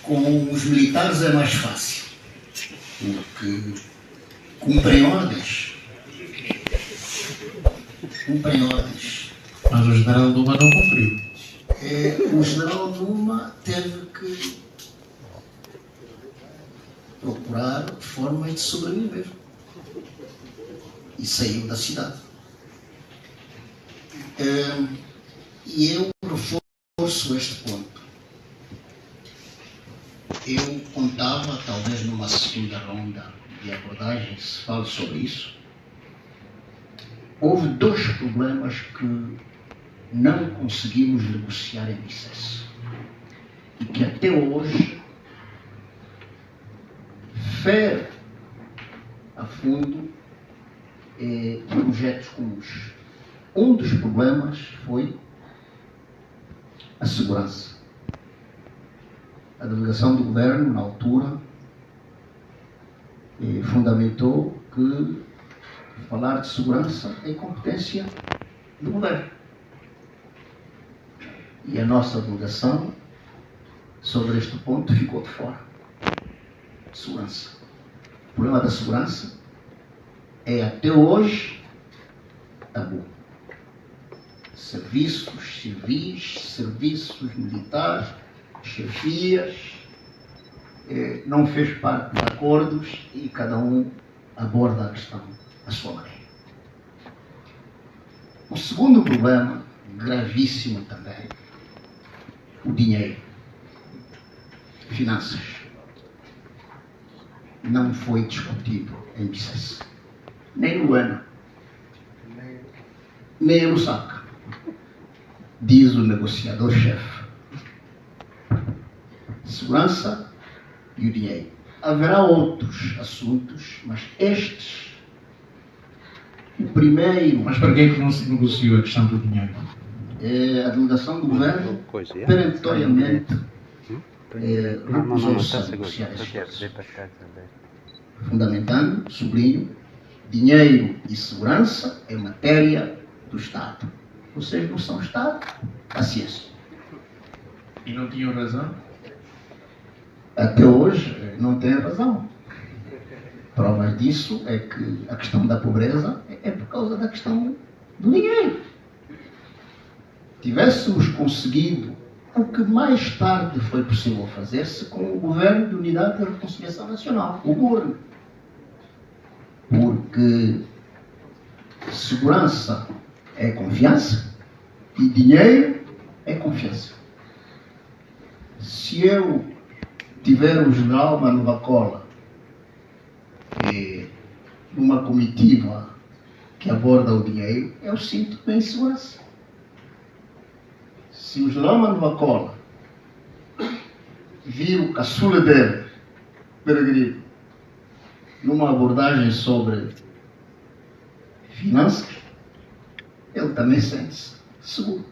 Com os militares é mais fácil, porque cumprem ordens. Mas o general Numa não cumpriu. O general Numa teve que procurar forma de sobreviver e saiu da cidade. E eu reforço este ponto. Eu contava, talvez numa segunda ronda de abordagem, se fale sobre isso. Houve dois problemas que não conseguimos negociar em Bicesse e que até hoje fere a fundo projetos comuns. Um dos problemas foi a segurança. A delegação do governo, na altura, fundamentou que falar de segurança é competência do governo. E a nossa delegação, sobre este ponto, ficou de fora. Segurança. O problema da segurança é, até hoje, tabu. Serviços civis, serviços militares, chefias, não fez parte de acordos e cada um aborda a questão à sua maneira. O segundo problema, gravíssimo também, o dinheiro, finanças, não foi discutido em Bicesse, nem no Luena, nem em Lusaka, diz o negociador-chefe. Segurança e o dinheiro. Haverá outros assuntos, mas estes, o primeiro... Mas para que é que não se negociou a questão do dinheiro? A delegação do governo, peremptoriamente, recusou-se a negociar estes coisas. Fundamentando, sublinho, dinheiro e segurança é matéria do Estado. Vocês não são Estado, paciência. E não tinham razão? Até hoje não tem razão. Provas disso é que a questão da pobreza é por causa da questão do dinheiro. Tivéssemos conseguido o que mais tarde foi possível fazer-se com o Governo de Unidade de Reconciliação Nacional, o GURN. Porque segurança é confiança e dinheiro é confiança. Se eu tiver um general Manu Vacola numa comitiva que aborda o dinheiro, eu sinto bem segurança. Se o general Manu Vacola viu o caçula dele, Peregrino, numa abordagem sobre finanças, ele também sente-se seguro.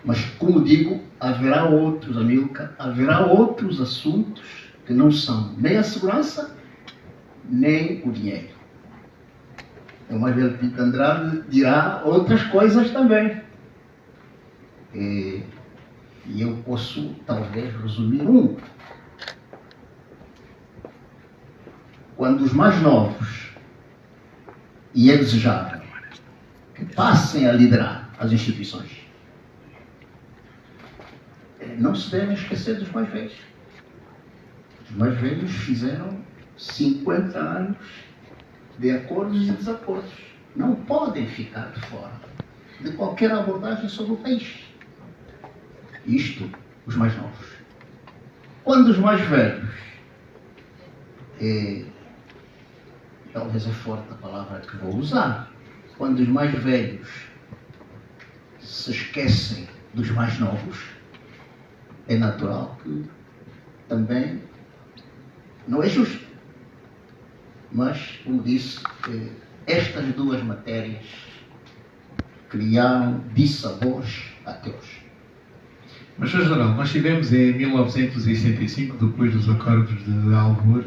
Mas, como digo, haverá outros, Amilcar, haverá outros assuntos que não são nem a segurança, nem o dinheiro. O mais velho Pinto Andrade dirá outras coisas também. E eu posso, talvez, resumir um. Quando os mais novos, e é desejável, que passem a liderar as instituições, não se devem esquecer dos mais velhos. Os mais velhos fizeram 50 anos de acordos e desacordos. Não podem ficar de fora de qualquer abordagem sobre o país. Isto, os mais novos. Quando os mais velhos, talvez é forte a palavra que vou usar, quando os mais velhos se esquecem dos mais novos, é natural que também não é justo. Mas, como disse, estas duas matérias criaram dissabores até hoje. Mas, Sr. General, nós tivemos em 1965, depois dos acordos de Alvor,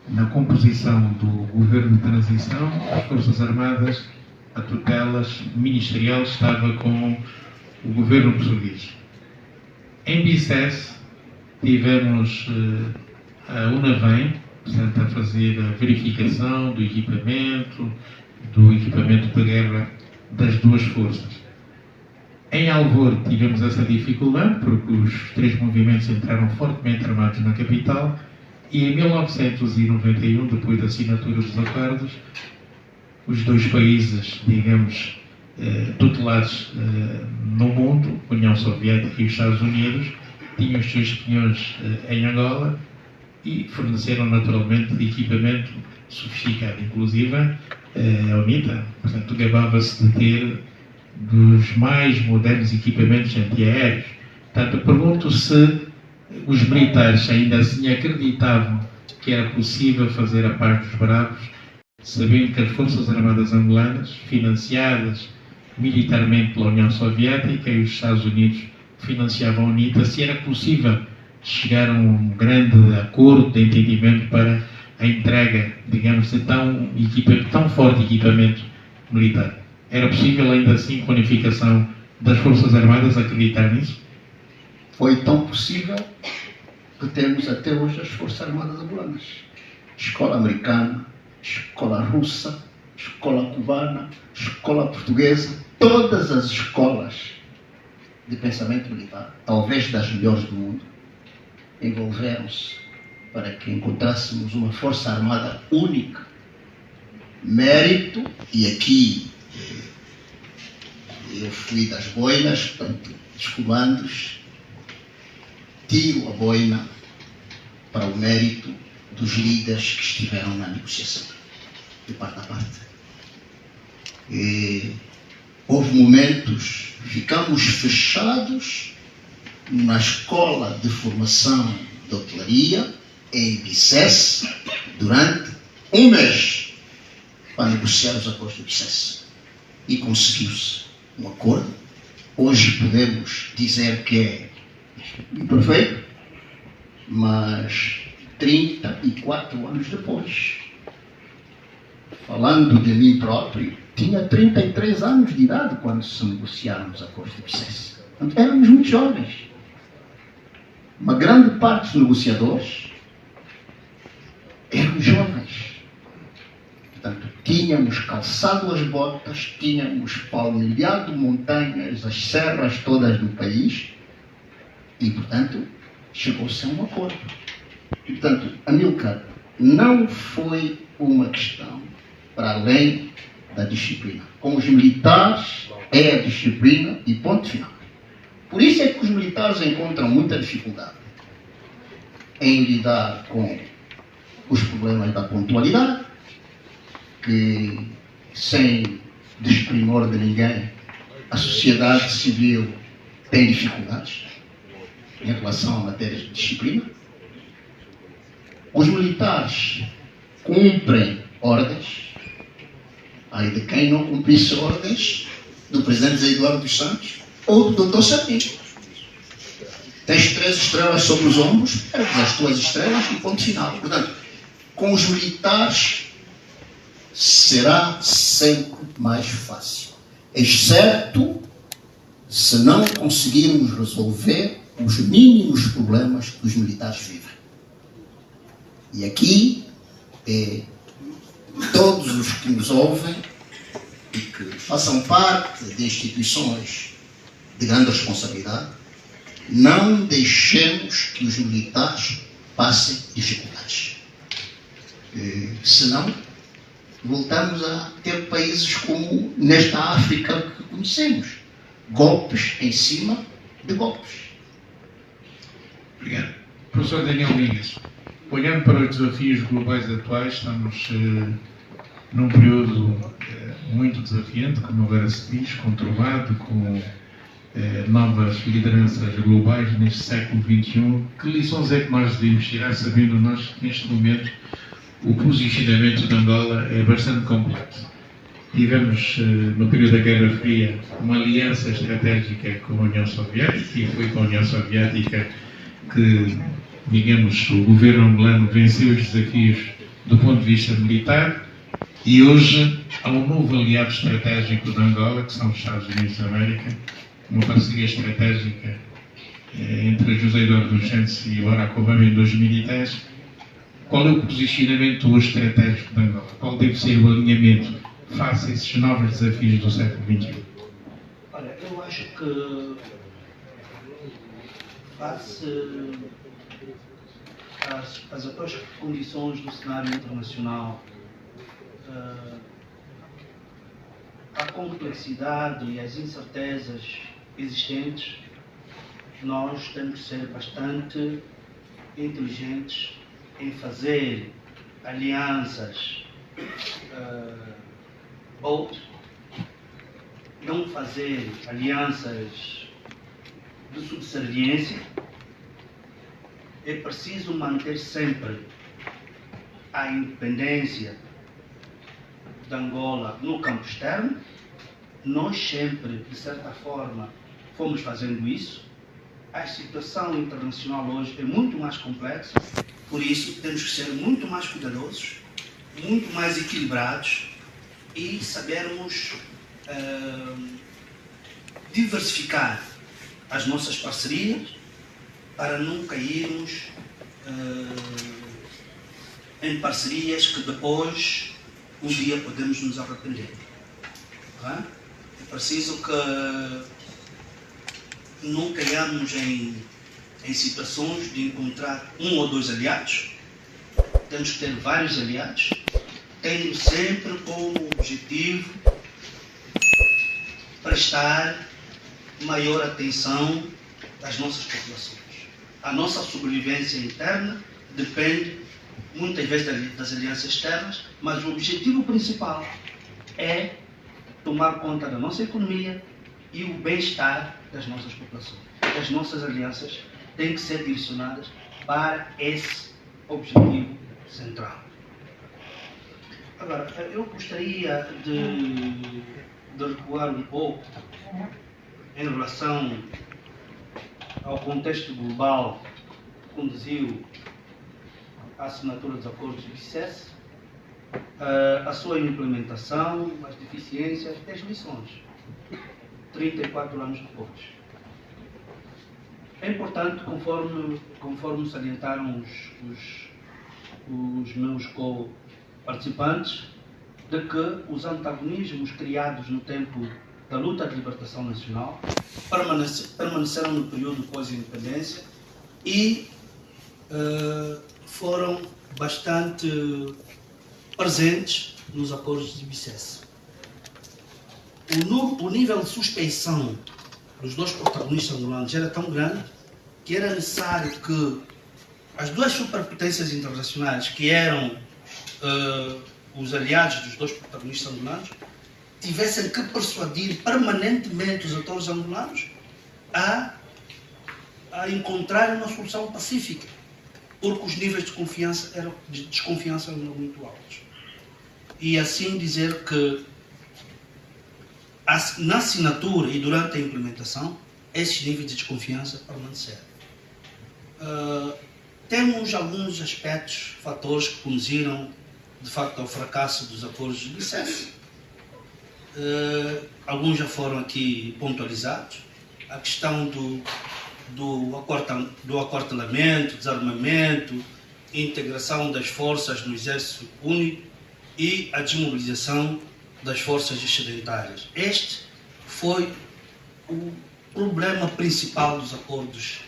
na composição do governo de transição, as Forças Armadas, a tutela ministerial estava com o governo português. Em Bicesse, tivemos a UNAVEM, portanto, a fazer a verificação do equipamento de guerra das duas forças. Em Alvor tivemos essa dificuldade, porque os três movimentos entraram fortemente armados na capital, e em 1991, depois da assinatura dos acordos, os dois países, digamos, tutelados no mundo, a União Soviética e os Estados Unidos, tinham os seus espiões em Angola e forneceram naturalmente equipamento sofisticado, inclusive a UNITA, portanto, gabava-se de ter dos mais modernos equipamentos antiaéreos. Portanto, pergunto se os militares ainda assim acreditavam que era possível fazer a parte dos bravos, sabendo que as Forças Armadas angolanas, financiadas militarmente pela União Soviética e os Estados Unidos financiavam a UNITA, se era possível chegar a um grande acordo de entendimento para a entrega, digamos, de tão forte equipamento militar. Era possível, ainda assim, com a unificação das Forças Armadas, acreditar nisso? Foi tão possível que temos até hoje as Forças Armadas angolanas. Escola americana, escola russa, escola cubana, escola portuguesa, todas as escolas de pensamento militar, talvez das melhores do mundo, envolveram-se para que encontrássemos uma Força Armada única. Mérito, e aqui eu fui das boinas, portanto, dos comandos, tiro a boina para o mérito dos líderes que estiveram na negociação, de parte a parte. Houve momentos, ficamos fechados na escola de formação de hotelaria, em Bicesse, durante um mês, para negociar os acordos de Bicesse. E conseguiu-se um acordo. Hoje podemos dizer que é imperfeito, mas 34 anos depois, falando de mim próprio, tinha 33 anos de idade quando se negociaram os acordos de Bicesse. Portanto, éramos muito jovens. Uma grande parte dos negociadores eram jovens. Portanto, tínhamos calçado as botas, tínhamos palmilhado montanhas, as serras todas do país e, portanto, chegou-se a um acordo. E, portanto, Amílcar, não foi uma questão para além da disciplina. Com os militares é a disciplina e ponto final. Por isso é que os militares encontram muita dificuldade em lidar com os problemas da pontualidade, que sem desprimor de ninguém, a sociedade civil tem dificuldades em relação a matérias de disciplina. Os militares cumprem ordens, aí de quem não cumprisse ordens, do presidente José Eduardo dos Santos ou do Dr. Sarney. Tens 3 estrelas sobre os ombros, ergues as tuas estrelas e ponto final. Portanto, com os militares será sempre mais fácil, exceto se não conseguirmos resolver os mínimos problemas que os militares vivem. E aqui, todos os que nos ouvem e que façam parte de instituições de grande responsabilidade, não deixemos que os militares passem dificuldades. Senão, voltamos a ter países como nesta África que conhecemos. Golpes em cima de golpes. Obrigado. Professor Daniel Mingas, olhando para os desafios globais atuais, estamos num período muito desafiante, como agora se diz, conturbado, com novas lideranças globais neste século XXI. Que lições é que nós devemos tirar, sabendo nós que neste momento o posicionamento de Angola é bastante complexo? Tivemos, no período da Guerra Fria, uma aliança estratégica com a União Soviética, e foi com a União Soviética que, digamos, o governo angolano venceu os desafios do ponto de vista militar, e hoje há um novo aliado estratégico de Angola, que são os Estados Unidos da América, uma parceria estratégica entre de José Eduardo dos Santos e Barack Obama em 2010, qual é o posicionamento hoje estratégico de Angola? Qual deve ser o alinhamento face a esses novos desafios do século XXI? Olha, eu acho que face às atuais condições do cenário internacional, a complexidade e as incertezas existentes, nós temos que ser bastante inteligentes em fazer alianças bold, não fazer alianças de subserviência. É preciso manter sempre a independência de Angola no campo externo. Nós sempre, de certa forma, fomos fazendo isso. A situação internacional hoje é muito mais complexa, por isso temos que ser muito mais cuidadosos, muito mais equilibrados e sabermos diversificar as nossas parcerias para não cairmos em parcerias que depois um dia podemos nos arrepender. É preciso que não caiamos em situações de encontrar um ou dois aliados. Temos que ter vários aliados, tendo sempre como objetivo prestar maior atenção às nossas populações. A nossa sobrevivência interna depende muitas vezes das alianças externas, mas o objetivo principal é tomar conta da nossa economia e o bem-estar das nossas populações. As nossas alianças têm que ser direcionadas para esse objetivo central. Agora, eu gostaria de recuar um pouco em relação ao contexto global que conduziu à assinatura dos acordos de BICES, a sua implementação, as deficiências e as lições, 34 anos depois. É importante, conforme salientaram os meus co-participantes, de que os antagonismos criados no tempo da luta de libertação nacional permaneceram no período pós-independência e foram bastante presentes nos acordos de BICES. O nível de suspeição dos dois protagonistas angolanos era tão grande que era necessário que as duas superpotências internacionais, que eram os aliados dos dois protagonistas angolanos, tivessem que persuadir permanentemente os atores angolanos a encontrarem uma solução pacífica, porque os níveis de desconfiança eram muito altos. E assim dizer que na assinatura e durante a implementação, esses níveis de desconfiança permaneceram. Temos alguns aspectos, fatores que conduziram, de facto, ao fracasso dos acordos de BICES. Alguns já foram aqui pontualizados. A questão do acortelamento, desarmamento, integração das forças no exército único e a desmobilização das forças excedentárias. Este foi o problema principal dos acordos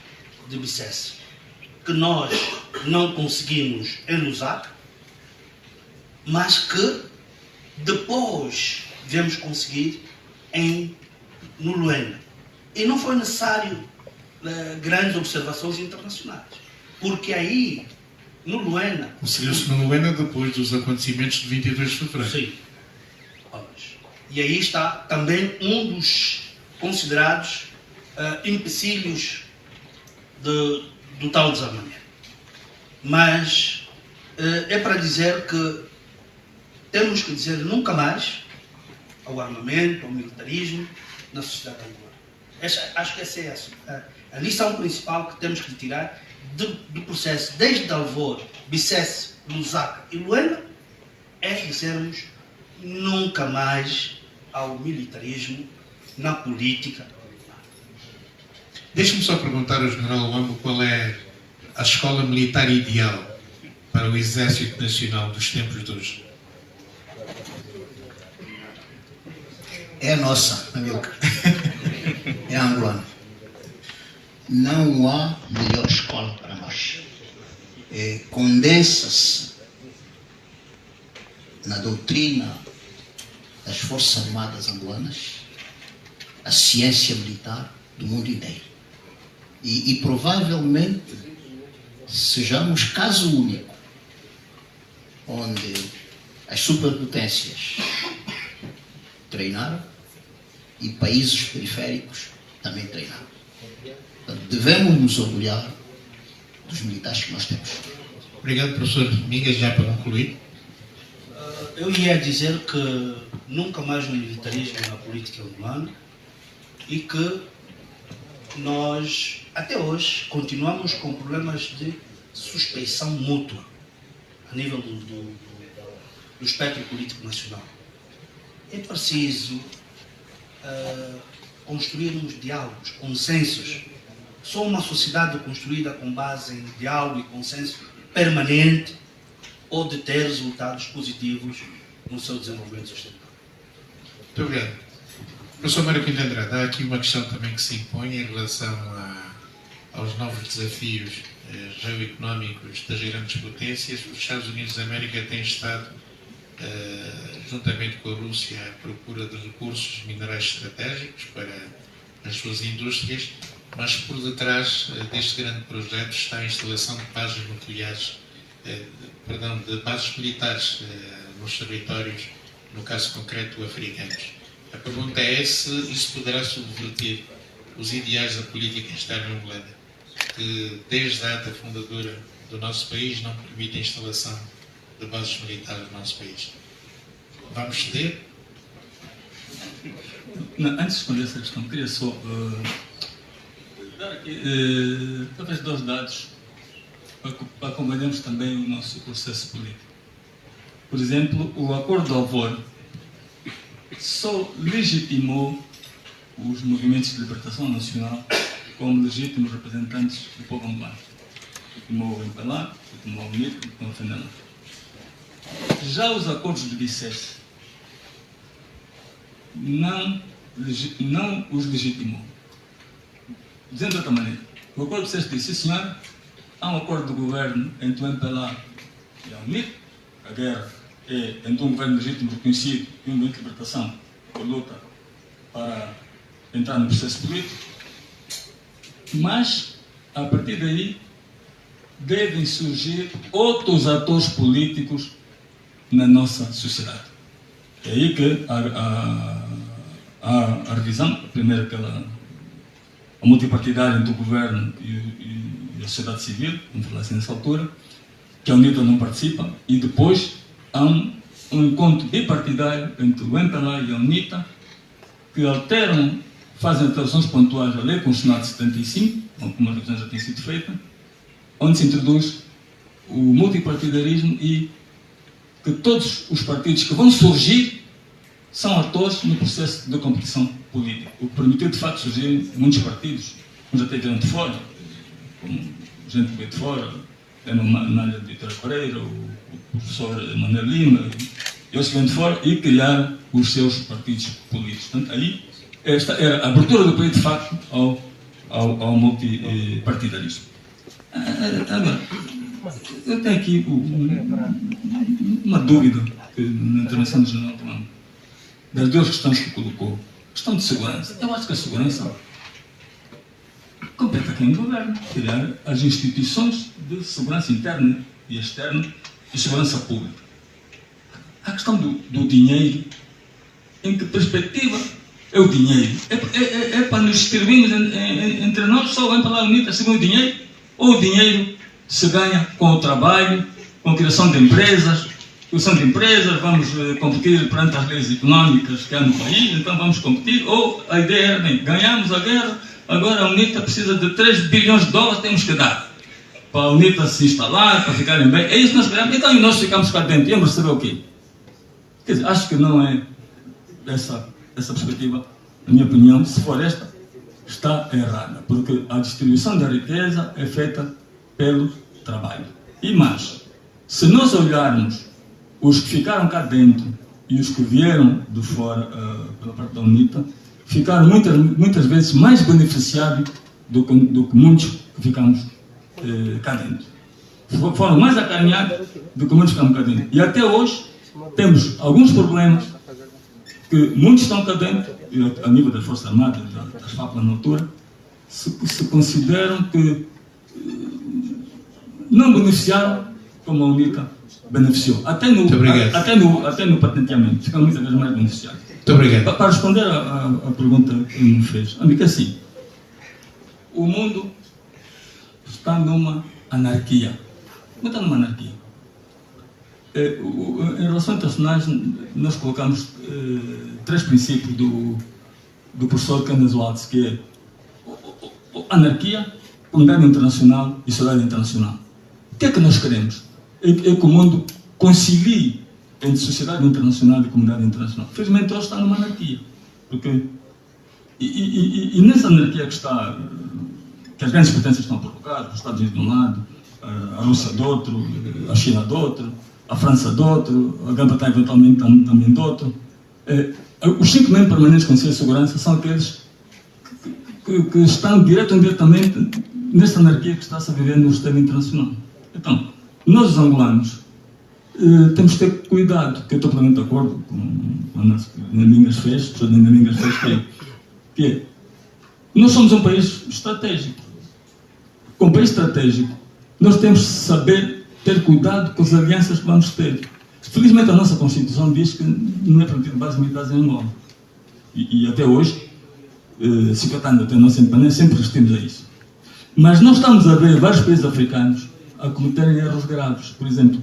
de BICES, que nós não conseguimos em Lusaka, mas que depois viemos conseguir no Luena. E não foi necessário grandes observações internacionais, porque aí, no Luena... Conseguiu-se no Luena depois dos acontecimentos de 22 de fevereiro. Sim. E aí está também um dos considerados empecilhos do tal desarmamento. Mas é para dizer que temos que dizer nunca mais ao armamento, ao militarismo na sociedade angolana. Acho que essa é a lição principal que temos que tirar do processo, desde Alvor, BICES, Lusaka e Luena, é dizermos nunca mais ao militarismo na política. Deixe-me só perguntar ao General Wambo qual é a escola militar ideal para o Exército Nacional dos tempos de hoje. É a nossa, Amilcar. É a angolana. Não há melhor escola para nós. Condensa-se na doutrina das Forças Armadas angolanas a ciência militar do mundo inteiro. E provavelmente sejamos caso único onde as superpotências treinaram e países periféricos também treinaram. Portanto, devemos nos orgulhar dos militares que nós temos. Obrigado, professor Migas, já para concluir. Eu ia dizer que nunca mais um militarismo na política angolana e que nós, até hoje, continuamos com problemas de suspeição mútua a nível do espectro político nacional. É preciso construirmos diálogos, consensos. Só uma sociedade construída com base em diálogo e consenso permanente pode ter resultados positivos no seu desenvolvimento sustentável. Muito obrigado. Professor Mário Pinto Andrade, há aqui uma questão também que se impõe em relação aos novos desafios geoeconómicos das grandes potências. Os Estados Unidos da América têm estado, juntamente com a Rússia, à procura de recursos minerais estratégicos para as suas indústrias, mas por detrás deste grande projeto está a instalação de bases nucleares, de bases militares nos territórios, no caso concreto, africanos. A pergunta é se isso poderá subverter os ideais da política externa angolana, que desde a data fundadora do nosso país não permite a instalação de bases militares no nosso país. Vamos ceder? Não, antes de responder essa questão, queria só dar aqui talvez 2 dados para acompanharmos também o nosso processo político. Por exemplo, o Acordo de Alvor só legitimou os movimentos de libertação nacional como legítimos representantes do povo angolano. Legitimou o MPLA, legitimou o UNIT, legitimou o FNLA. Já os acordos de Bicesse não os legitimou. Dizendo de outra maneira, o acordo de Bicesse disse, sim senhora, há um acordo de governo entre o MPLA e a UNIT, a guerra é entre um governo legítimo reconhecido e um movimento de libertação que luta para entrar no processo político, mas a partir daí devem surgir outros atores políticos na nossa sociedade. É aí que a revisão, primeiro a multipartidária entre o governo e a sociedade civil, vamos falar assim nessa altura, que a UNITA não participa, e depois há um encontro bipartidário entre o MPLA e a UNITA, que fazem alterações pontuais à Lei Constitucional de 75, algumas revisões já têm sido feitas, onde se introduz o multipartidarismo e que todos os partidos que vão surgir são atores no processo de competição política, o que permitiu de facto surgir muitos partidos, uns até vieram de fora, como gente que veio de fora, na área de Vitória Pereira, o professor Manuel Lima, eles vêm de fora e criaram os seus partidos políticos. Portanto, aí esta era a abertura do país de facto ao multipartidarismo. Agora, eu tenho aqui uma dúvida na intervenção do General Wambo, das 2 questões que colocou. Questão de segurança. Eu acho que a segurança compete a quem governa, criar as instituições de segurança interna e externa e segurança pública. A questão do dinheiro, em que perspectiva é o dinheiro? É para nos distribuirmos entre nós, só vem para lá unir a o dinheiro? Ou o dinheiro se ganha com o trabalho, com a criação de empresas, vamos competir perante as leis económicas que há no país, então vamos competir, ou a ideia era, bem, ganhamos a guerra, agora a UNITA precisa de 3 bilhões de dólares, temos que dar, para a UNITA se instalar, para ficarem bem, é isso que nós queremos, então nós ficamos cá dentro, e vamos receber o quê? Quer dizer, acho que não é essa perspectiva, na minha opinião, se for esta, está errada, porque a distribuição da riqueza é feita pelo trabalho. E mais, se nós olharmos os que ficaram cá dentro e os que vieram de fora pela parte da UNITA, ficaram muitas vezes mais beneficiados do que muitos que ficamos cá dentro. Foram mais acarinhados do que muitos que ficamos cá dentro. E até hoje temos alguns problemas que muitos estão cá dentro, a nível das Forças Armadas, das FAPLA na altura, se consideram que não beneficiaram como a UNITA beneficiou. Até no patenteamento, ficam muitas vezes mais beneficiados. Muito obrigado. Para responder à pergunta que me fez, amigo, assim, o mundo está numa anarquia. Não está numa anarquia. Em relação internacionais, nós colocamos 3 princípios do professor Kenneth Waltz, que é anarquia, comunidade internacional e sociedade internacional. O que é que nós queremos? É que o mundo concilie entre sociedade internacional e comunidade internacional. Felizmente, hoje está numa anarquia. Porque, e nessa anarquia que as grandes potências estão provocadas, os Estados Unidos de um lado, a Rússia de outro, a China de outro, a França de outro, a Grã-Bretanha eventualmente também de outro. Os 5 membros permanentes do Conselho de Segurança são aqueles que estão direto ou indiretamente nesta anarquia que está-se a viver no sistema internacional. Então, nós os angolanos temos que ter cuidado, que eu estou plenamente de acordo com a Namingas fez, o professor Namingas fez, que é, nós somos um país estratégico. Como país estratégico, nós temos que saber ter cuidado com as alianças que vamos ter. Felizmente a nossa Constituição diz que não é permitido bases militares em Angola. E até hoje, 50 anos até a nossa independência, sempre resistimos a isso. Mas nós estamos a ver vários países africanos a cometerem erros graves. Por exemplo,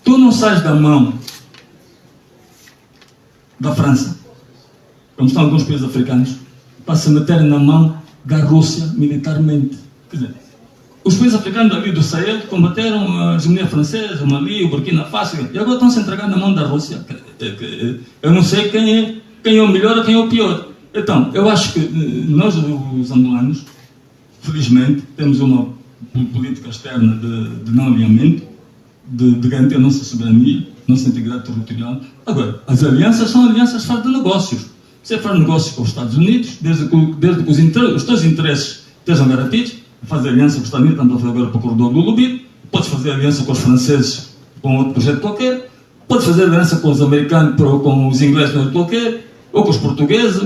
tu não sais da mão da França, como estão alguns países africanos, para se meterem na mão da Rússia militarmente. Quer dizer, os países africanos ali do Sahel combateram a hegemonia francesa, o Mali, o Burkina Faso, e agora estão se entregando na mão da Rússia. Eu não sei quem é o melhor ou quem é o pior. Então, eu acho que nós, os angolanos, felizmente, temos uma política externa de não alinhamento, de garantir a nossa soberania, nossa integridade territorial. Agora, as alianças são alianças feitas de negócios. Você faz negócios com os Estados Unidos, desde que os teus interesses estejam garantidos, faz aliança com os Estados Unidos, estamos a fazer agora para o corredor do Lubid, podes fazer aliança com os franceses para um outro projeto qualquer, podes fazer aliança com os americanos, com os ingleses para um outro qualquer, ou com os portugueses,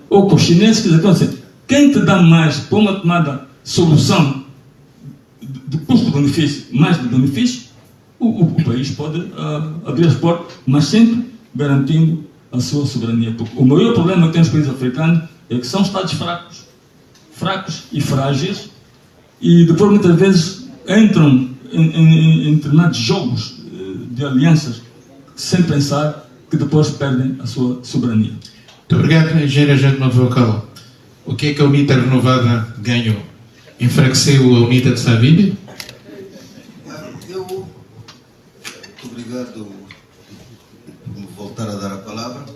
ou com os chineses, quer dizer, quem te dá mais para uma tomada solução de custo-benefício, mais de benefício, o país pode abrir as portas, mas sempre garantindo a sua soberania. Porque o maior problema que tem os países africanos é que são Estados fracos e frágeis, e depois muitas vezes entram em determinados jogos de alianças sem pensar que depois perdem a sua soberania. Muito obrigado, engenheiro agente vocal. O que é que a UNITA renovada ganhou? Enfraqueceu a UNITA de Savimbi? Muito obrigado por me voltar a dar a palavra.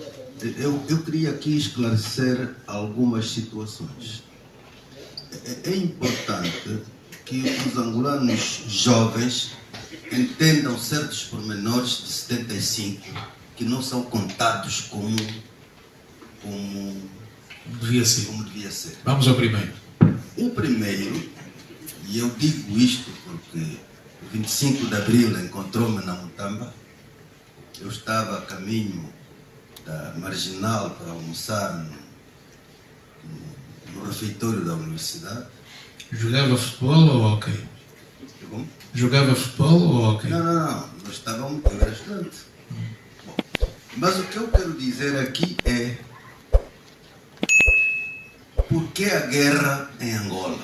Eu queria aqui esclarecer algumas situações. É importante que os angolanos jovens entendam certos pormenores de 75 que não são contados como devia ser. Vamos ao primeiro. O primeiro, e eu digo isto porque o 25 de abril encontrou-me na Mutamba. Eu estava a caminho da Marginal para almoçar no refeitório da universidade. Jogava futebol ou hockey? Como? Jogava futebol ou hockey? Não. Nós estávamos, eu era estudante. Bom, mas o que eu quero dizer aqui é por que a guerra em Angola,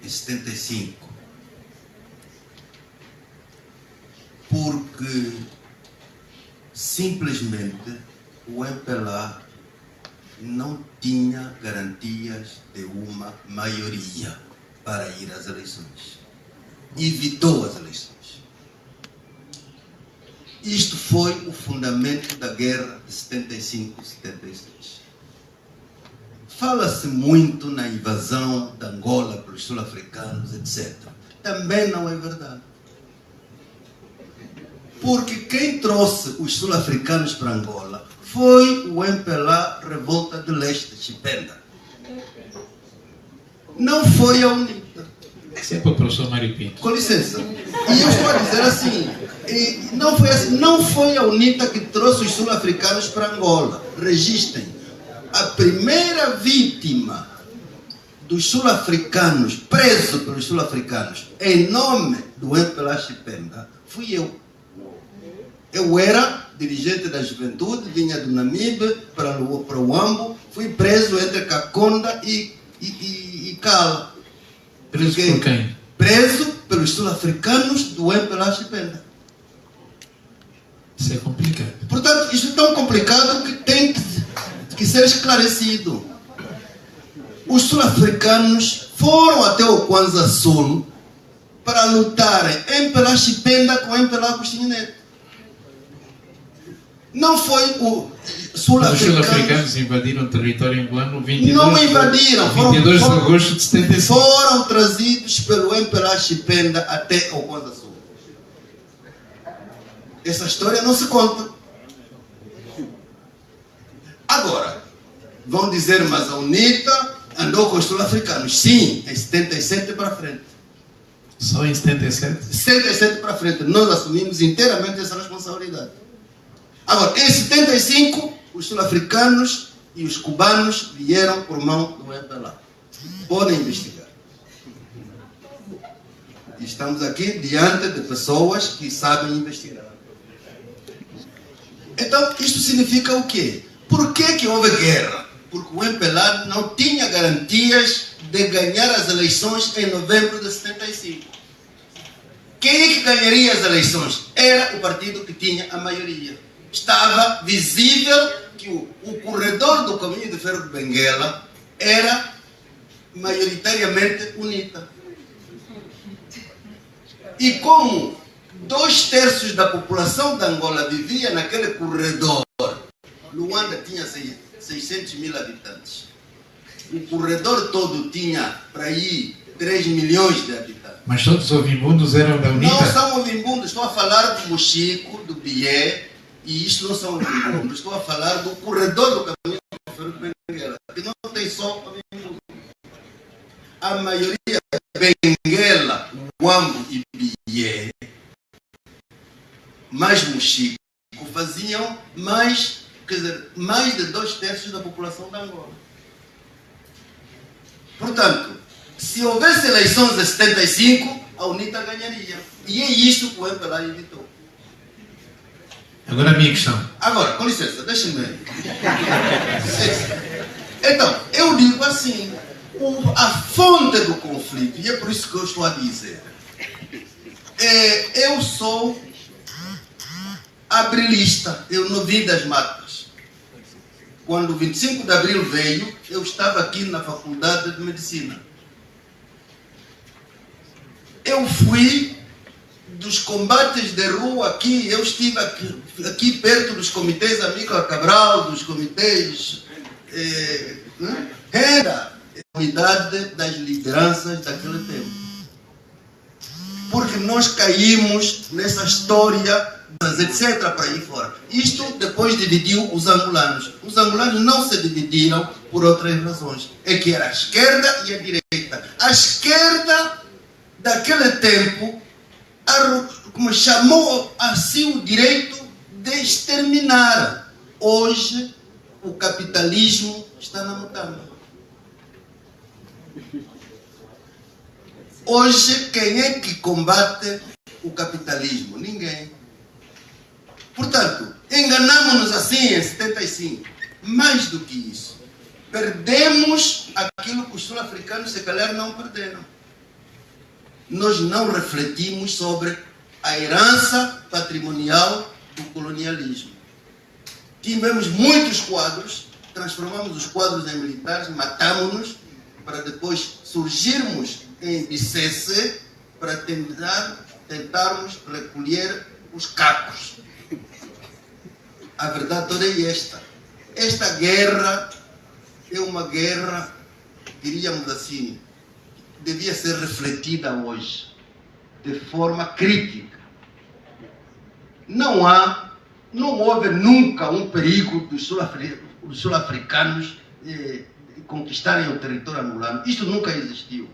em 75? Porque simplesmente o MPLA não tinha garantias de uma maioria para ir às eleições. Evitou as eleições. Isto foi o fundamento da guerra de 75-76. Fala-se muito na invasão de Angola pelos sul-africanos, etc. Também não é verdade. Porque quem trouxe os sul-africanos para Angola foi o MPLA Revolta de Leste, Chipenda. Não foi a UNITA. Sempre o professor Mário Pinto. Com licença. E eu estou a dizer assim, não foi assim, não foi a UNITA que trouxe os sul-africanos para Angola. Registrem. A primeira vítima dos sul-africanos, preso pelos sul-africanos, em nome do MPLA Chipenda, fui eu. Eu era dirigente da juventude, vinha do Namibe para o Ambo, fui preso entre Caconda e Cala. Preso por quem? Preso pelos sul-africanos do MPLA Chipenda. Isso é complicado. Portanto, isso é tão complicado que tem que ser esclarecido. Os sul-africanos foram até o Kwanza Sul para lutarem MPLA Chipenda com MPLA Agostinho Neto. Não foi o sul-africano. Os sul-africanos invadiram o território angolano 22, não invadiram, 22 de agosto de 75. Foram trazidos pelo MPLA Chipenda até o Kwanza Sul. Essa história não se conta. Agora, vão dizer, mas a UNITA andou com os sul-africanos. Sim, em 77 para frente. Só em 77? 77 para frente. Nós assumimos inteiramente essa responsabilidade. Agora, em 75, os sul-africanos e os cubanos vieram por mão do MPLA. Podem investigar. Estamos aqui diante de pessoas que sabem investigar. Então, isto significa o quê? Por que houve guerra? Porque o MPLA não tinha garantias de ganhar as eleições em novembro de 75. Quem é que ganharia as eleições? Era o partido que tinha a maioria. Estava visível que o corredor do caminho de ferro de Benguela era maioritariamente UNITA. E como 2/3 da população de Angola vivia naquele corredor, Luanda tinha 600 mil habitantes. O corredor todo tinha para aí 3 milhões de habitantes. Mas todos os ouvimbundos eram da UNITA? Não são ouvimbundos, estou a falar do Mochico, do Bié, e isto não são ouvimbundos, estou a falar do corredor do caminho de ferro de Benguela, que não tem só ouvimbundos. A maioria de Benguela, Uambo e Bié, mais Mochico, faziam mais de 2/3 da população da Angola. Portanto, se houvesse eleições em 75, a UNITA ganharia. E é isto que o MPLA evitou. Agora a minha questão. Agora, com licença, deixem-me. Então, eu digo assim, a fonte do conflito, e é por isso que eu estou a dizer, eu sou abrilista, eu não vim das matas. Quando o 25 de abril veio, eu estava aqui na Faculdade de Medicina. Eu fui dos combates de rua aqui, eu estive aqui perto dos comitês Amílcar Cabral, dos comitês era a unidade das lideranças daquele tempo. Porque nós caímos nessa história, etc., para aí fora. Isto depois dividiu os angolanos. Os angolanos não se dividiram por outras razões. É que era a esquerda e a direita. A esquerda, daquele tempo, como chamou a si o direito de exterminar. Hoje, o capitalismo está na mutanda. Hoje, quem é que combate o capitalismo? Ninguém. Portanto, enganamos-nos assim em 75. Mais do que isso, perdemos aquilo que os sul-africanos se calhar não perderam. Nós não refletimos sobre a herança patrimonial do colonialismo. Tivemos muitos quadros, transformamos os quadros em militares, matamos-nos, para depois surgirmos em Bicesse para tentarmos recolher os cacos. A verdade toda é esta. Esta guerra é uma guerra, diríamos assim, devia ser refletida hoje, de forma crítica. Não houve nunca um perigo dos sul-africanos conquistarem o território angolano. Isto nunca existiu.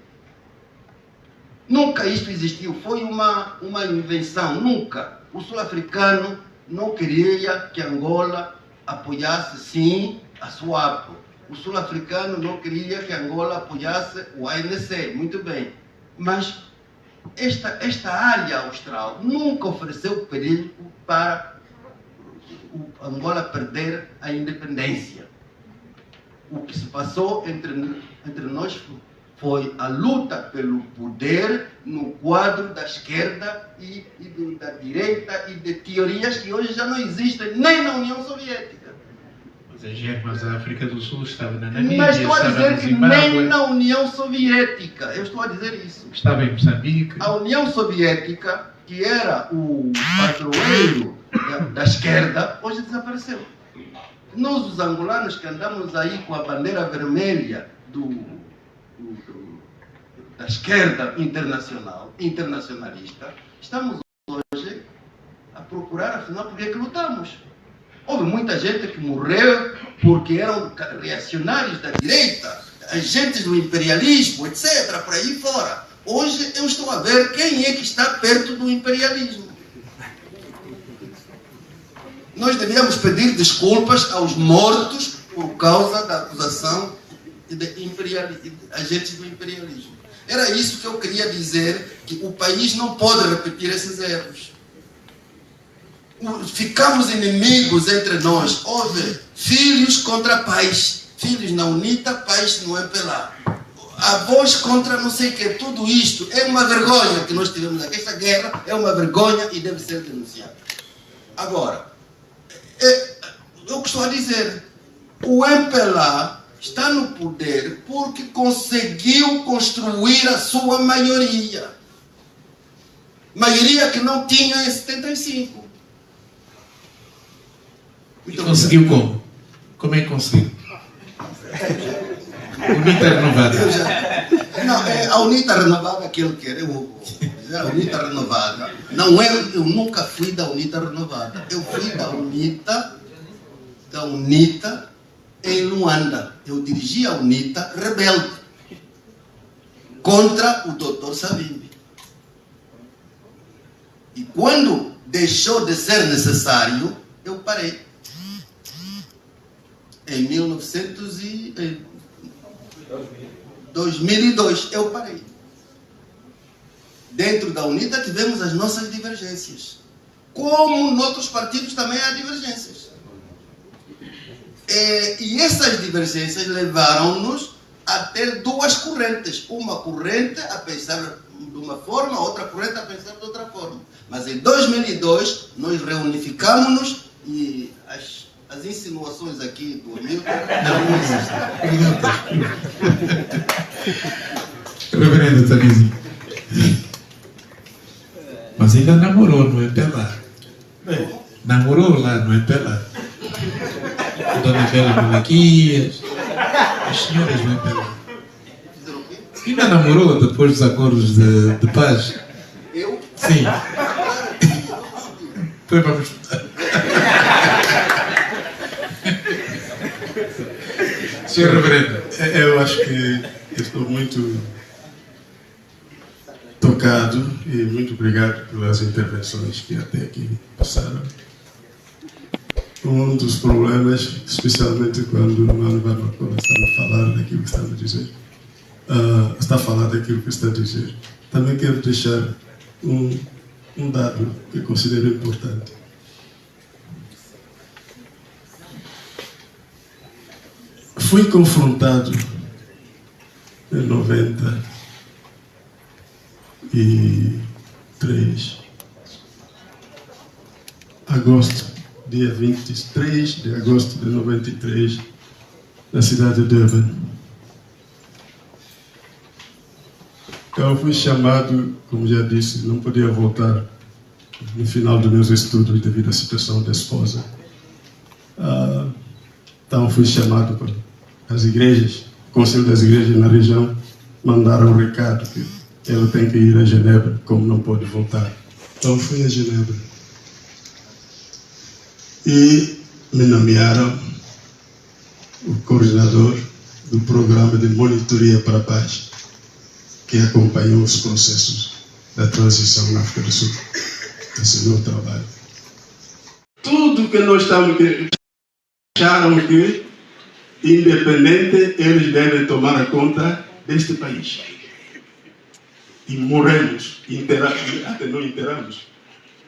Nunca isto existiu. Foi uma invenção. Nunca. O sul-africano não queria que Angola apoiasse, sim, a SWAPO. O sul-africano não queria que Angola apoiasse o ANC. Muito bem. Mas esta área austral nunca ofereceu perigo para Angola perder a independência. O que se passou entre nós foi a luta pelo poder no quadro da esquerda e da direita e de teorias que hoje já não existem nem na União Soviética. Mas a África do Sul estava na Namíbia, mas estou a dizer no que Zimbábue, nem na União Soviética. Eu estou a dizer isso. estava em Moçambique. A União Soviética, que era o padroeiro da esquerda, hoje desapareceu. Nós, os angolanos, que andamos aí com a bandeira vermelha da esquerda internacionalista, estamos hoje a procurar, afinal, por que lutamos. Houve muita gente que morreu porque eram reacionários da direita, agentes do imperialismo, etc., por aí fora. Hoje eu estou a ver quem é que está perto do imperialismo. Nós devíamos pedir desculpas aos mortos por causa da acusação de agentes do imperialismo. Era isso que eu queria dizer, que o país não pode repetir esses erros. Ficamos inimigos entre nós. Houve filhos contra pais. Filhos na UNITA, pais no MPLA. Avós contra não sei o que. Tudo isto é uma vergonha que nós tivemos aqui. Esta guerra é uma vergonha e deve ser denunciada. Agora, eu estou a dizer, o MPLA está no poder porque conseguiu construir a sua maioria. Maioria que não tinha em 75. E conseguiu como? Como é que conseguiu? UNITA renovada. A UNITA renovada, aquilo que era. A UNITA renovada. Não é, eu nunca fui da UNITA renovada. Eu fui da UNITA em Luanda. Eu dirigi a UNITA rebelde contra o Dr. Savimbi. E quando deixou de ser necessário, eu parei. Em 2002 eu parei. Dentro da UNITA tivemos as nossas divergências. Como noutros partidos também há divergências. E essas divergências levaram-nos a ter duas correntes. Uma corrente a pensar de uma forma, outra corrente a pensar de outra forma. Mas em 2002 nós reunificamos-nos e as insinuações aqui do Hamilton não existem. Reverendo Tanizi. Mas ainda namorou no MPLA. Namorou lá no MPLA. Dona Bela Malaquias, as senhoras do MPLA. Ainda namorou depois dos acordos de paz? Eu? Sim. Foi para me escutar. Senhor Reverendo, eu acho que estou muito tocado e muito obrigado pelas intervenções que até aqui passaram. Um dos problemas, especialmente quando o Mano Barbacoa está a falar daquilo que está a dizer, está a falar daquilo que está a dizer, também quero deixar um dado que considero importante. Fui confrontado em 93, dia 23 de agosto de 93, na cidade de Durban. Eu fui chamado, como já disse, não podia voltar no final dos meus estudos devido à situação da esposa. Então fui chamado para as igrejas, o Conselho das Igrejas na região, mandaram um recado que ele tem que ir a Genebra, como não pode voltar. Então fui a Genebra. E me nomearam o coordenador do programa de monitoria para a paz, que acompanhou os processos da transição na África do Sul. Esse é o meu trabalho. Tudo que nós estamos acharam que, independente, eles devem tomar conta deste país. E morremos, até não enterramos.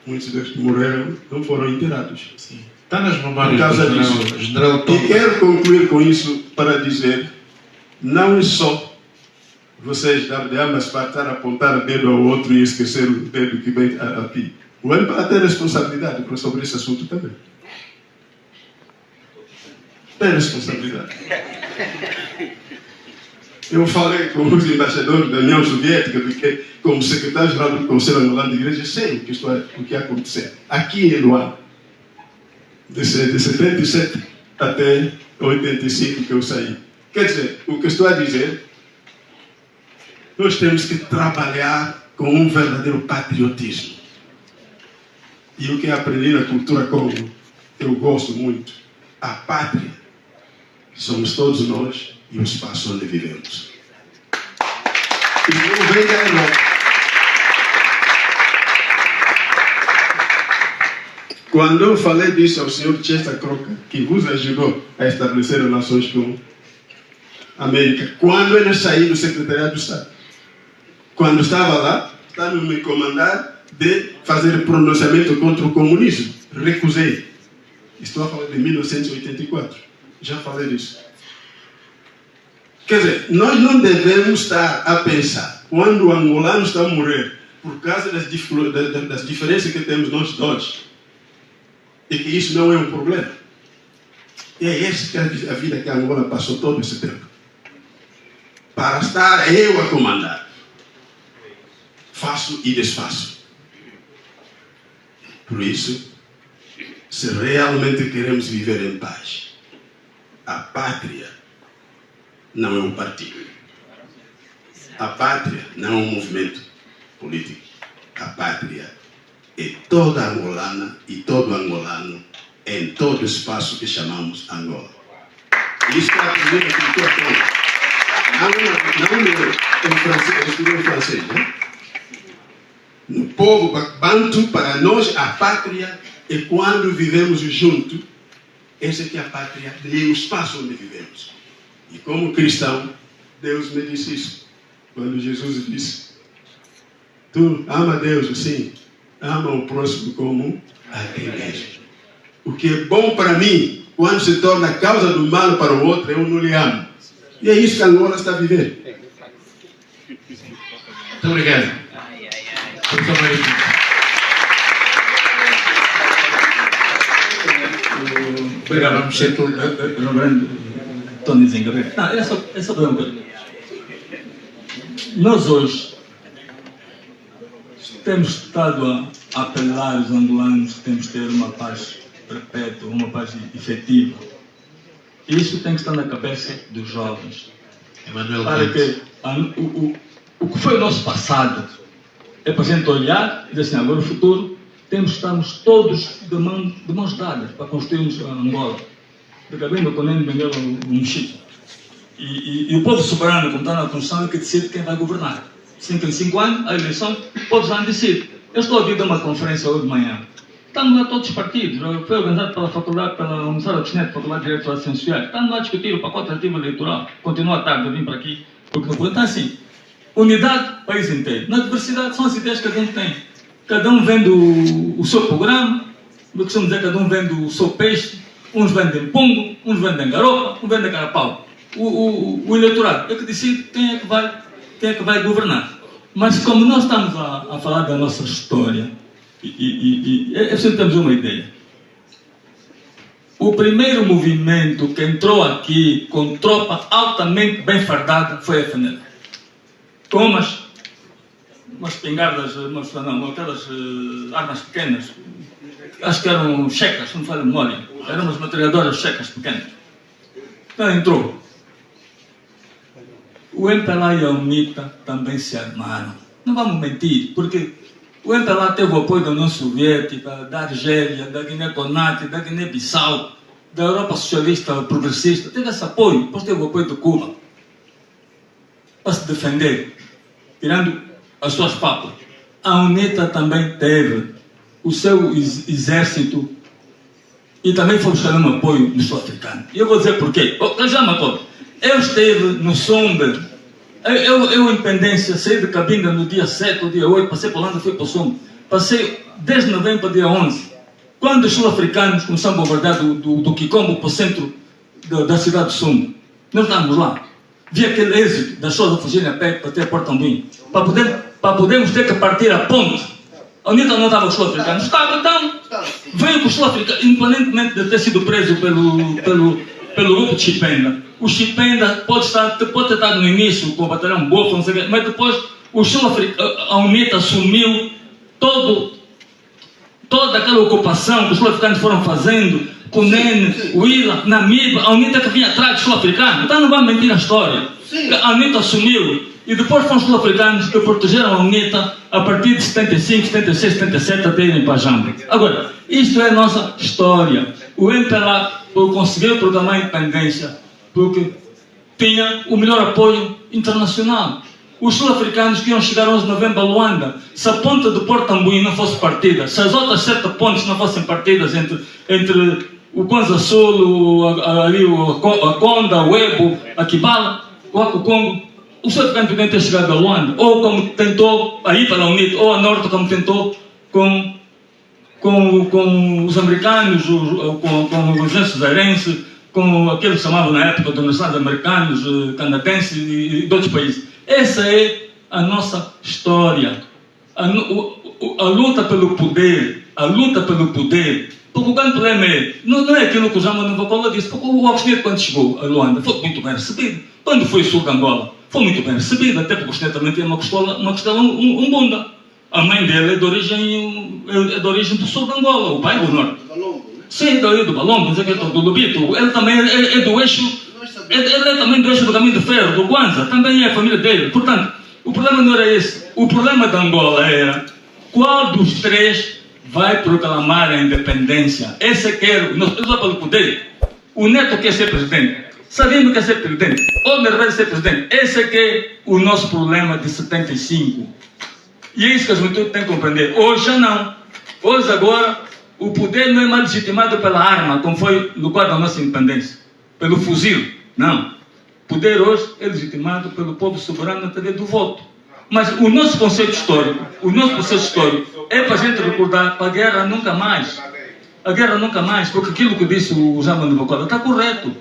Muitos deles que morreram não foram enterrados. Sim. Está nas memórias Por causa do general Tom. E quero concluir com isso para dizer, não é só vocês dar de armas para estar a apontar o dedo ao outro e esquecer o dedo que vem aqui. O MPLA tem responsabilidade sobre esse assunto também. Tem responsabilidade. Eu falei com os embaixadores da União Soviética, porque, como secretário-geral do Conselho Angolano de Igreja, sei o que aconteceu. Aqui em Luanda, de 77 até 85 que eu saí. Quer dizer, o que estou a dizer, nós temos que trabalhar com um verdadeiro patriotismo. E o que eu aprendi na cultura Congo, eu gosto muito, a pátria, somos todos nós e o espaço onde vivemos. E não vem da Europa. Quando eu falei disso ao senhor Chester Crocker, que vos ajudou a estabelecer relações com a América, quando ele saiu do Secretariado do Estado, quando estava lá, estava me comandar de fazer pronunciamento contra o comunismo. Recusei. Estou a falar de 1984. Já falei disso. Quer dizer, nós não devemos estar a pensar, quando o angolano está a morrer, por causa das diferenças que temos nós dois, e que isso não é um problema. E é essa que é a vida que a Angola passou todo esse tempo. Para estar eu a comandar. Faço e desfaço. Por isso, se realmente queremos viver em paz, a pátria não é um partido. A pátria não é um movimento político. A pátria é toda angolana e todo angolano em todo o espaço que chamamos Angola. Isso é a primeira cultura toda. Não em francês, eu estudei em francês, né? No povo bantu, para nós, a pátria é quando vivemos juntos. Essa é que é a pátria, é o espaço onde vivemos. E como cristão, Deus me disse isso. Quando Jesus disse, tu ama Deus, sim, ama o próximo como a ti mesmo. O que é bom para mim, quando se torna causa do mal para o outro, eu não lhe amo. E é isso que a Angola está vivendo. Muito obrigado. Obrigado, vamos ser Tony Zinga. Não, é só para uma coisa. Nós hoje temos estado a apelar aos angolanos que temos que ter uma paz perpétua, uma paz efetiva. E isso tem que estar na cabeça dos jovens. Para que o que foi o nosso passado é para a gente olhar e dizer assim, agora no futuro estamos todos de mãos dadas para construirmos a Angola. Porque bem quando vendeu um Mexico. E o povo soberano, como está na Constituição, é que decide quem vai governar. 5 em 5 anos, a eleição, o povo já decide. Eu estou a ouvir uma conferência hoje de manhã. Estamos lá todos os partidos. Foi organizado pela faculdade, pela Universidade do Chinete, Faculdade de Direito e Relações Sociais. Estamos lá a discutir o pacote ativo eleitoral. Continua à tarde a vir para aqui. Porque no está assim. Unidade, país inteiro. Na diversidade são as ideias que cada um tem. Cada um vende o seu programa. Eu costumo dizer, cada um vende o seu peixe. Uns vendem pungo, uns vendem garopa, uns vendem carapau. O eleitorado é que decide quem é que vai governar. Mas como nós estamos a falar da nossa história, é preciso termos uma ideia. O primeiro movimento que entrou aqui com tropa altamente bem fardada foi a FNL. Com umas espingardas, aquelas armas pequenas, acho que eram checas, não me falha a memória, eram umas metralhadoras checas pequenas. Então entrou. o MPLA e a UNITA também se armaram. Não vamos mentir, porque o MPLA teve o apoio da União Soviética, da Argélia, da Guiné-Conakry, da Guiné-Bissau, da Europa Socialista Progressista. Teve esse apoio, depois teve o apoio de Cuba para se defender, tirando as suas papas. A UNITA também teve o seu exército e também foi buscar um apoio no sul-africano. E eu vou dizer porquê. Eu estive no Sumbe. Eu independência, saí de Cabinda no dia 7 ou dia 8, passei por Holanda, fui para o Sumbe. Passei desde novembro para dia 11. Quando os sul-africanos começaram a bombardear do Kikombo para o centro da cidade de Sumbe, nós estávamos lá. Vi aquele êxito das pessoas a fugirem a pé para ter a Porta Ambuim. Para podermos ter que partir a ponte. A UNITA não estava com os sul-africanos. Estava, então. Veio com os sul-africanos, independentemente de ter sido preso pelo grupo de Chipenda. O Chipenda pode ter estado no início com o batalhão Bofo, não sei o quê, mas depois a UNITA assumiu toda aquela ocupação que os sul-africanos foram fazendo, Cunene, Huila, Namiba, a UNITA que vinha atrás dos sul-africanos. Então não vamos mentir a história. A UNITA assumiu e depois foram os sul-africanos que protegeram a UNITA a partir de 75, 76, 77 até irem para Jambo. Agora, isto é a nossa história. O MPLA conseguiu proclamar a independência porque tinha o melhor apoio internacional. Os sul-africanos que iam chegar 11 de novembro a Luanda, se a ponta do Porto Ambuim não fosse partida, se as outras 7 pontes não fossem partidas entre o Kwanza Sul, a Conda, o Ebo, a Kibala, o Akukongo, o sul-africano podia ter chegado a Luanda, ou como tentou a ir para a UNITA, ou a Norte como tentou com os americanos, com os exércitos aéreos, com aqueles que chamavam na época dos Estados americanos, canadenses e de outros países. Essa é a nossa história. A luta pelo poder, porque o grande problema não é aquilo que o Jean Manuel Vacola disse, porque o Agostinho, quando chegou a Luanda, foi muito bem recebido. Quando foi o sul de Angola, foi muito bem recebido, até porque o Agostinho também tem uma costela umbunda. A mãe dele é de origem do sul de Angola, o pai do norte. Sim, do Balombo, do Lubito. Ele também é do eixo. Ele é também do eixo do caminho de ferro, do Kwanza, também é a família dele. Portanto, o problema não era esse. O problema de Angola era qual dos três vai proclamar a independência. Esse quer, usa pelo poder. O Neto quer ser presidente. Sabino quer ser presidente. O Mervedes quer ser presidente. Esse é o nosso problema de 75. E é isso que a juventude tem que compreender. Hoje já não. Hoje agora, o poder não é mais legitimado pela arma, como foi no quadro da nossa independência. Pelo fuzil. Não. O poder hoje é legitimado pelo povo soberano através do voto. Mas o nosso conceito histórico, é para a gente recordar para a guerra nunca mais. A guerra nunca mais, porque aquilo que disse o Jean Manuel Vacola está correto.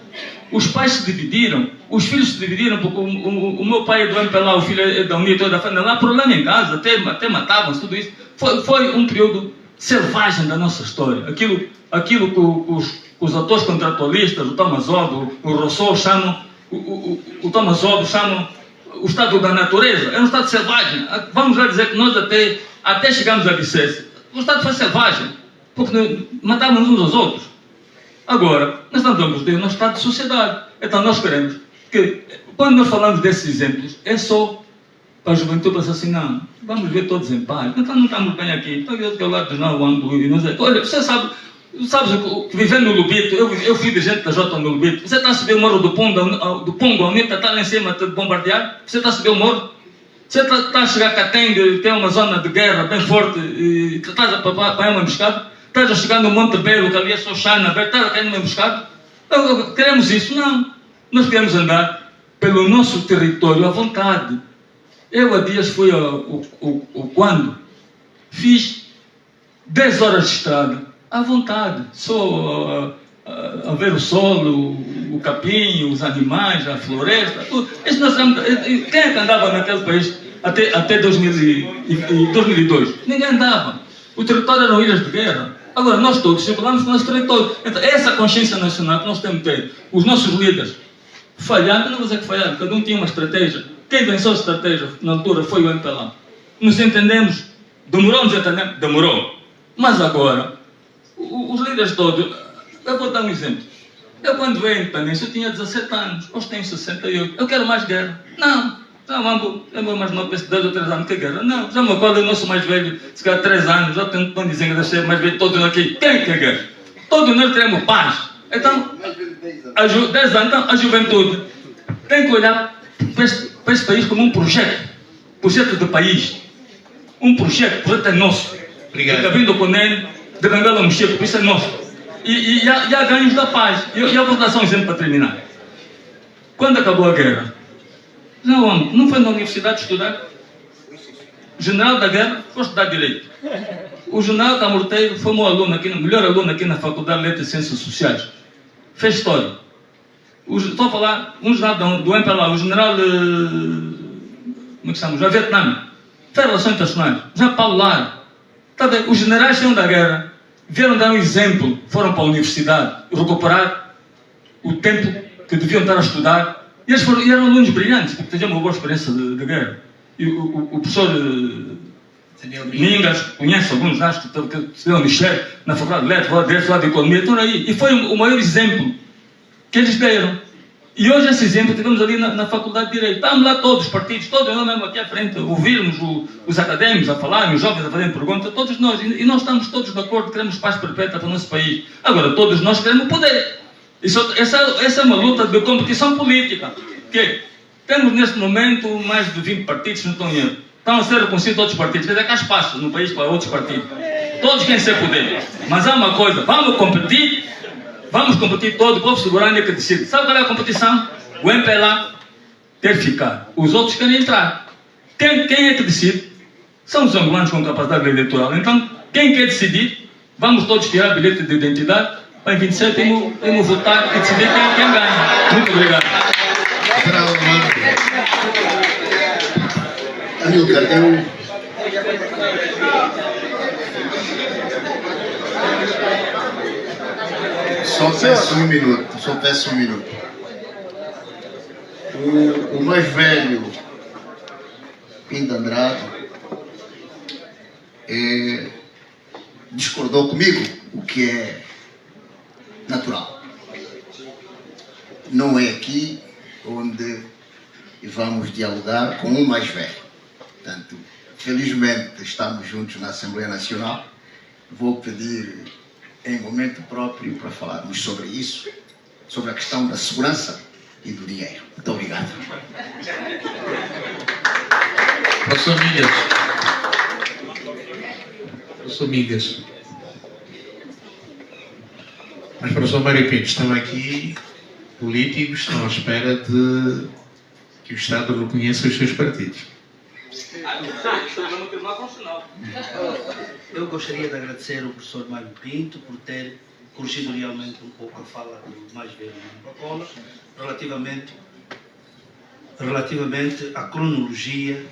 Os pais se dividiram, os filhos se dividiram, porque o meu pai é do MPLA, o filho é da UNITA, da FANA, lá problema em casa, até matavam-se, tudo isso. Foi um período selvagem da nossa história. Aquilo que os atores contratualistas, o Thomas Odo, o Rousseau chamam, o Thomas Odo chamam o estado da natureza, é um estado selvagem. Vamos já dizer que nós até chegamos a dizer, o estado foi selvagem, porque matávamos uns aos outros. Agora, nós estamos a discutir no estado de sociedade. Então nós queremos que, quando nós falamos desses exemplos, é só para a juventude pensar assim, não, vamos ver todos em paz. Então não estamos bem aqui. Então eu que ao lado dos não ando e não sei. Olha, você sabe que vivendo no Lubito, eu fui dirigente da Jota no Lubito. Você está a subir o morro do Pongo, a UNITA está lá em cima de bombardear. Você está a subir o morro. Você está a chegar a Catende, tem uma zona de guerra bem forte, e estás a apanhar uma emboscada. Estás a chegar no Monte Belo, que ali é só Xana, estás a cair numa emboscada. Queremos isso? Não. Nós queremos andar pelo nosso território à vontade. Eu há dias fui quando fiz 10 horas de estrada à vontade, só a ver o solo, o capim, os animais, a floresta, tudo. Quem é que andava naquele país até 2002? Ninguém andava. O território eram ilhas de guerra. Agora, nós todos circulamos no nosso território. Então, essa consciência nacional que nós temos que ter, os nossos líderes falharam, não vou dizer que falharam, cada um tinha uma estratégia. Quem venceu a estratégia na altura foi o MPLA. Nos entendemos, demorou-nos a entender? Demorou. Mas agora, os líderes todos, eu vou dar um exemplo. Eu quando veio a independência, eu tinha 17 anos, hoje tenho 68. Eu quero mais guerra. Não, já vamos, é meu mais novo, penso 2 ou 3 anos, que guerra? Não, já me acordo, eu não sou mais velho, se calhar 3 anos, já estão dizendo que eu ser mais velho, todos aqui. Quem quer guerra? Todos nós queremos paz. Então, 10 anos, então, a juventude tem que olhar para este país como um projeto de país. Um projeto é nosso. Obrigado. Está vindo com ele, de Bengala Mexer, isso é nosso. E há ganhos da paz. E eu vou dar só um exemplo para terminar. Quando acabou a guerra, não foi na universidade estudar? O general da guerra foi estudar direito. O general Camorteiro foi meu aluno aqui, melhor aluno aqui na Faculdade de Letras e Ciências Sociais. Fez história. Estou a falar, um general do MPLA, o general como é que se chama? Já Vietnã. Fez relações internacionais. Já Paulo Lara. Tá bem? Os generais que da guerra vieram dar um exemplo, foram para a universidade recuperar o tempo que deviam estar a estudar. E eles eram alunos brilhantes, porque tinham uma boa experiência de guerra. E o professor Mingas conhece alguns deles que estudaram no Michel, na Faculdade de Letras, lá de Economia, estão aí. E foi o maior exemplo que eles deram. E hoje esse exemplo tivemos ali na Faculdade de Direito. Estamos lá todos os partidos, todos nós mesmo aqui à frente, ouvirmos os académicos a falarem, os jovens a fazerem perguntas, todos nós. E nós estamos todos de acordo, queremos paz perpétua para o nosso país. Agora, todos nós queremos poder. Essa é uma luta de competição política. Que temos neste momento mais de 20 partidos, não estão em erro. Estão a ser reconhecidos outros partidos. Quer dizer que há espaço no país para outros partidos. Todos querem ser poder. Mas há uma coisa, vamos competir todo, o povo soberano é que decide. Sabe qual é a competição? O MPLA quer ficar. Os outros querem entrar. Quem é que decide? São os angolanos com capacidade eleitoral. Então, quem quer decidir, vamos todos tirar bilhete de identidade para em 27 irmos votar e decidir quem ganha. Muito obrigado. Amilcar, só peço um minuto. O mais velho, Pinto Andrade, discordou comigo, o que é natural. Não é aqui onde vamos dialogar com o mais velho. Portanto, felizmente estamos juntos na Assembleia Nacional. Vou pedir em momento próprio para falarmos sobre isso, sobre a questão da segurança e do dinheiro. Muito obrigado. Professor Migas. Mas, professor Mário Pinto, estão aqui políticos que estão à espera de que o Estado reconheça os seus partidos. Eu gostaria de agradecer ao professor Mário Pinto por ter corrigido realmente um pouco a fala do mais velho Pacola relativamente à cronologia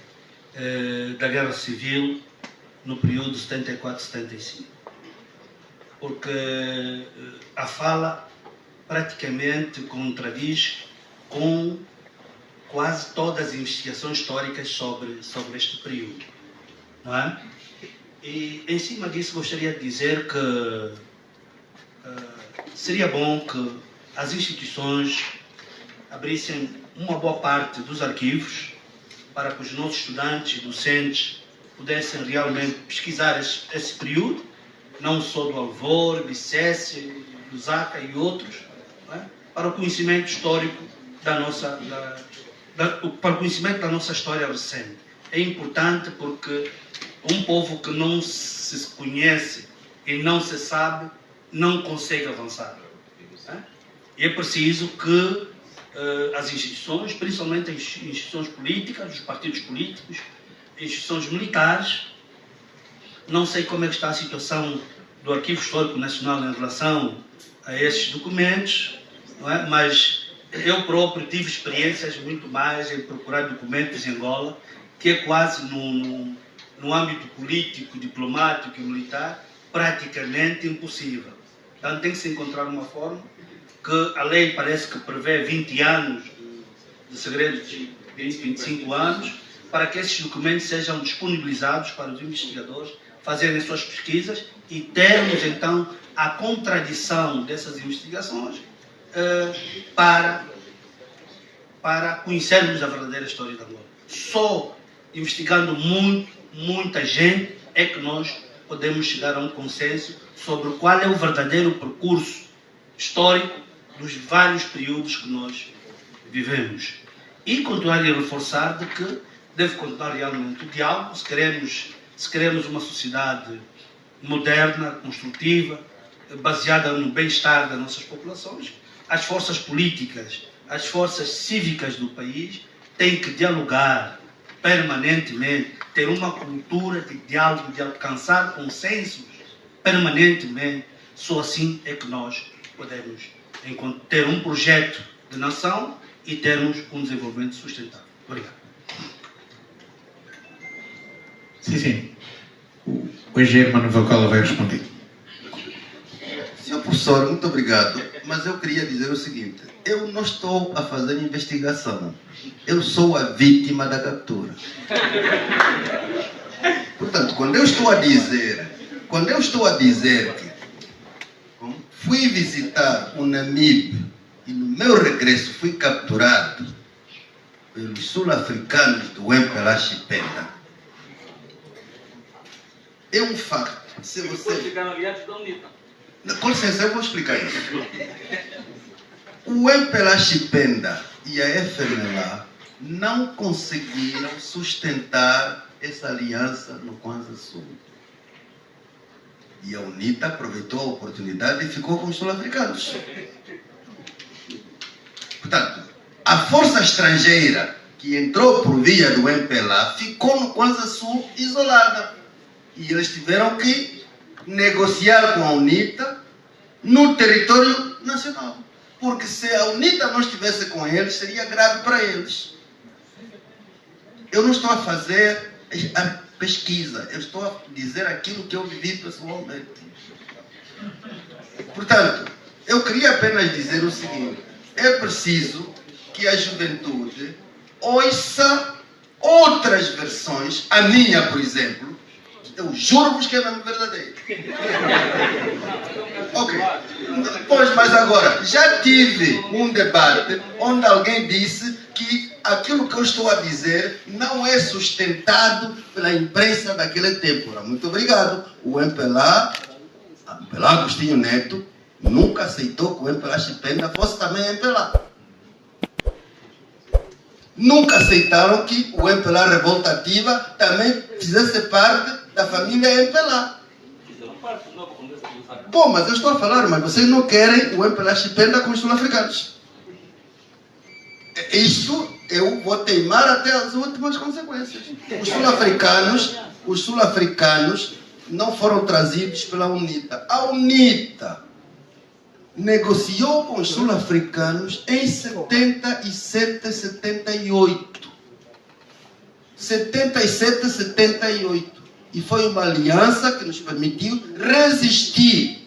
da Guerra Civil no período 74-75. Porque a fala praticamente contradiz com quase todas as investigações históricas sobre este período, não é? E em cima disso gostaria de dizer que seria bom que as instituições abrissem uma boa parte dos arquivos para que os nossos estudantes e docentes pudessem realmente pesquisar esse período, não só do Alvor, do SESC, do ZACA e outros, não é? Para o conhecimento histórico para o conhecimento da nossa história recente. É importante porque um povo que não se conhece e não se sabe, não consegue avançar. E é preciso que as instituições, principalmente as instituições políticas, os partidos políticos, instituições militares, não sei como é que está a situação do Arquivo Histórico Nacional em relação a esses documentos, não é? Mas eu próprio tive experiências muito mais em procurar documentos em Angola, que é quase no âmbito político, diplomático e militar, praticamente impossível. Então tem que se encontrar uma forma que a lei parece que prevê 20 anos de segredo, de 20, 25 anos, para que esses documentos sejam disponibilizados para os investigadores fazerem as suas pesquisas e termos então a contradição dessas investigações para conhecermos a verdadeira história de Angola. Só investigando muita gente é que nós podemos chegar a um consenso sobre qual é o verdadeiro percurso histórico dos vários períodos que nós vivemos. E continuar a reforçar de que deve continuar realmente o diálogo, se queremos uma sociedade moderna, construtiva, baseada no bem-estar das nossas populações. As forças políticas, as forças cívicas do país têm que dialogar permanentemente, ter uma cultura de diálogo, de alcançar consensos permanentemente. Só assim é que nós podemos ter um projeto de nação e termos um desenvolvimento sustentável. Obrigado. Sim. O engenheiro Manuel Cola vai responder. Senhor professor, muito obrigado. Mas eu queria dizer o seguinte: eu não estou a fazer investigação. Eu sou a vítima da captura. Portanto, quando eu estou a dizer que fui visitar o Namibe e no meu regresso fui capturado pelos sul-africanos do MPLA Chipenda, é um facto. Se você... ficaram aliados da UNITA. Com licença, eu vou explicar isso. O MPLA Chipenda e a FNLA não conseguiram sustentar essa aliança no Kwanza Sul. E a UNITA aproveitou a oportunidade e ficou com os sul-africanos. Portanto, a força estrangeira que entrou por via do MPLA ficou no Kwanza Sul isolada. E eles tiveram que negociar com a UNITA no território nacional. Porque se a UNITA não estivesse com eles, seria grave para eles. Eu não estou a fazer a pesquisa, eu estou a dizer aquilo que eu vivi pessoalmente. Portanto, eu queria apenas dizer o seguinte: é preciso que a juventude ouça outras versões, a minha, por exemplo. Eu juro-vos que é mesmo verdadeiro. Ok. Pois, mas agora, já tive um debate onde alguém disse que aquilo que eu estou a dizer não é sustentado pela imprensa daquele tempo. Muito obrigado. O MPLA Agostinho Neto, nunca aceitou que o MPLA Chipenda fosse também MPLA. Nunca aceitaram que o MPLA Revolta Ativa também fizesse parte da família MPLA. Bom, mas eu estou a falar, mas vocês não querem o MPLA Chipenda com os sul-africanos. Isso eu vou teimar até as últimas consequências. Os sul-africanos não foram trazidos pela UNITA. A UNITA negociou com os sul-africanos em 77, 78. 77, 78. E foi uma aliança que nos permitiu resistir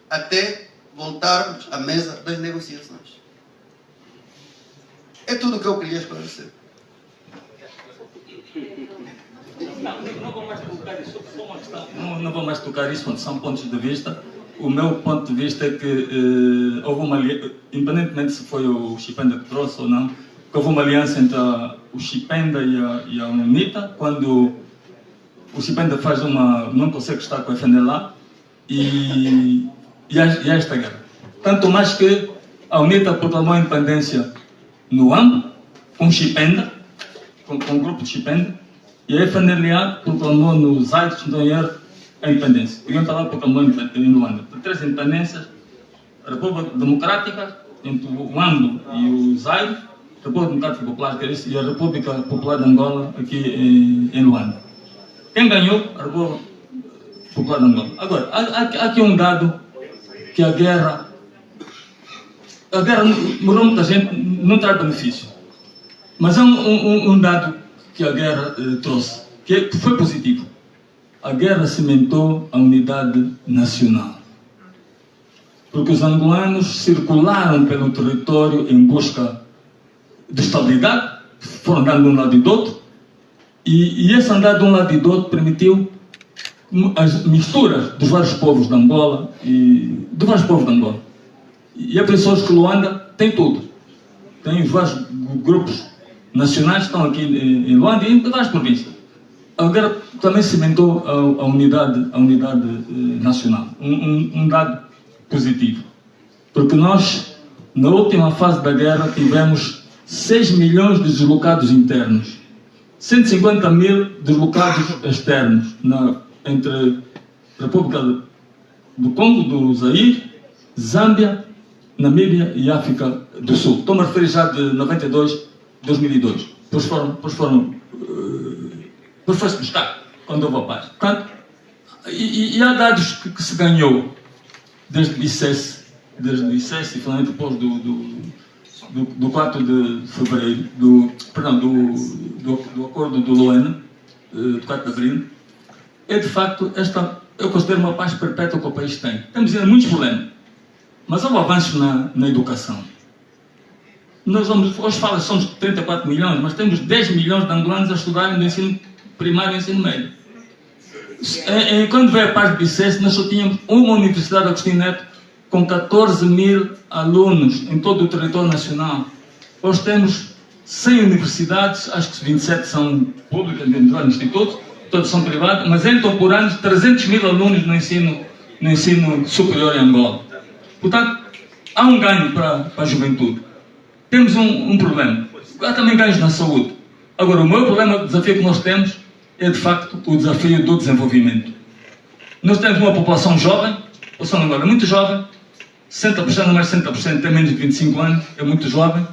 até voltarmos à mesa das negociações. É tudo o que eu queria esclarecer. Não vou mais tocar isso, só uma questão. Não vou mais tocar isso, são pontos de vista. O meu ponto de vista é que houve uma aliança, independentemente se foi o Chipenda que trouxe ou não, que houve uma aliança entre o Chipenda e a UNITA, quando o Chipenda não consegue estar com a FNLA e há esta guerra. Tanto mais que a UNITA proclamou a independência no AMB, com o Chipenda, com o grupo de Chipenda, e a FNLA proclamou no Zaire, se não erro, a independência. O MPLA proclamou em Luanda. Por 3 independências: a República Democrática, entre o AMB e o Zaire, a República Democrática Popular e a República Popular de Angola, aqui em Luanda. Quem ganhou? A República Popular de Angola. Agora, há aqui um dado que a guerra morreu muita gente, não traz benefício. Mas há um dado que a guerra trouxe, que foi positivo. A guerra cimentou a unidade nacional. Porque os angolanos circularam pelo território em busca de estabilidade, foram andando de um lado e do outro, e esse andar de um lado e do outro permitiu as misturas dos vários povos de Angola E a pessoas que Luanda tem tudo. Tem vários grupos nacionais que estão aqui em Luanda e em várias províncias. Agora também cimentou a unidade nacional. Um dado positivo. Porque nós, na última fase da guerra, tivemos 6 milhões de deslocados internos. 150 mil deslocados externos entre República do Congo, do Zaire, Zâmbia, Namíbia e África do Sul. Estou-me a referir já de 92, 2002. Depois foi-se buscar, quando houve a paz. Portanto, e há dados que se ganhou desde o ICES, e falando depois do 4 de fevereiro, do acordo do Luanda, do 4 de abril, é de facto eu considero uma paz perpétua que o país tem. Temos ainda muitos problemas, mas houve avanços na educação. Nós hoje fala somos 34 milhões, mas temos 10 milhões de angolanos a estudarem no ensino primário e ensino médio. Quando veio a paz de Bicesse, nós só tínhamos uma universidade, Agostinho Neto, com 14 mil alunos em todo o território nacional. Hoje temos 100 universidades, acho que 27 são públicas, dentro do instituto, todos são privados, mas entram por ano 300 mil alunos no ensino superior em Angola. Portanto, há um ganho para a juventude. Temos um problema. Há também ganhos na saúde. Agora, o maior problema, o desafio que nós temos, é de facto o desafio do desenvolvimento. Nós temos uma população jovem, a população agora é muito jovem, 60%, mais de 60% tem menos de 25 anos, é muito jovem,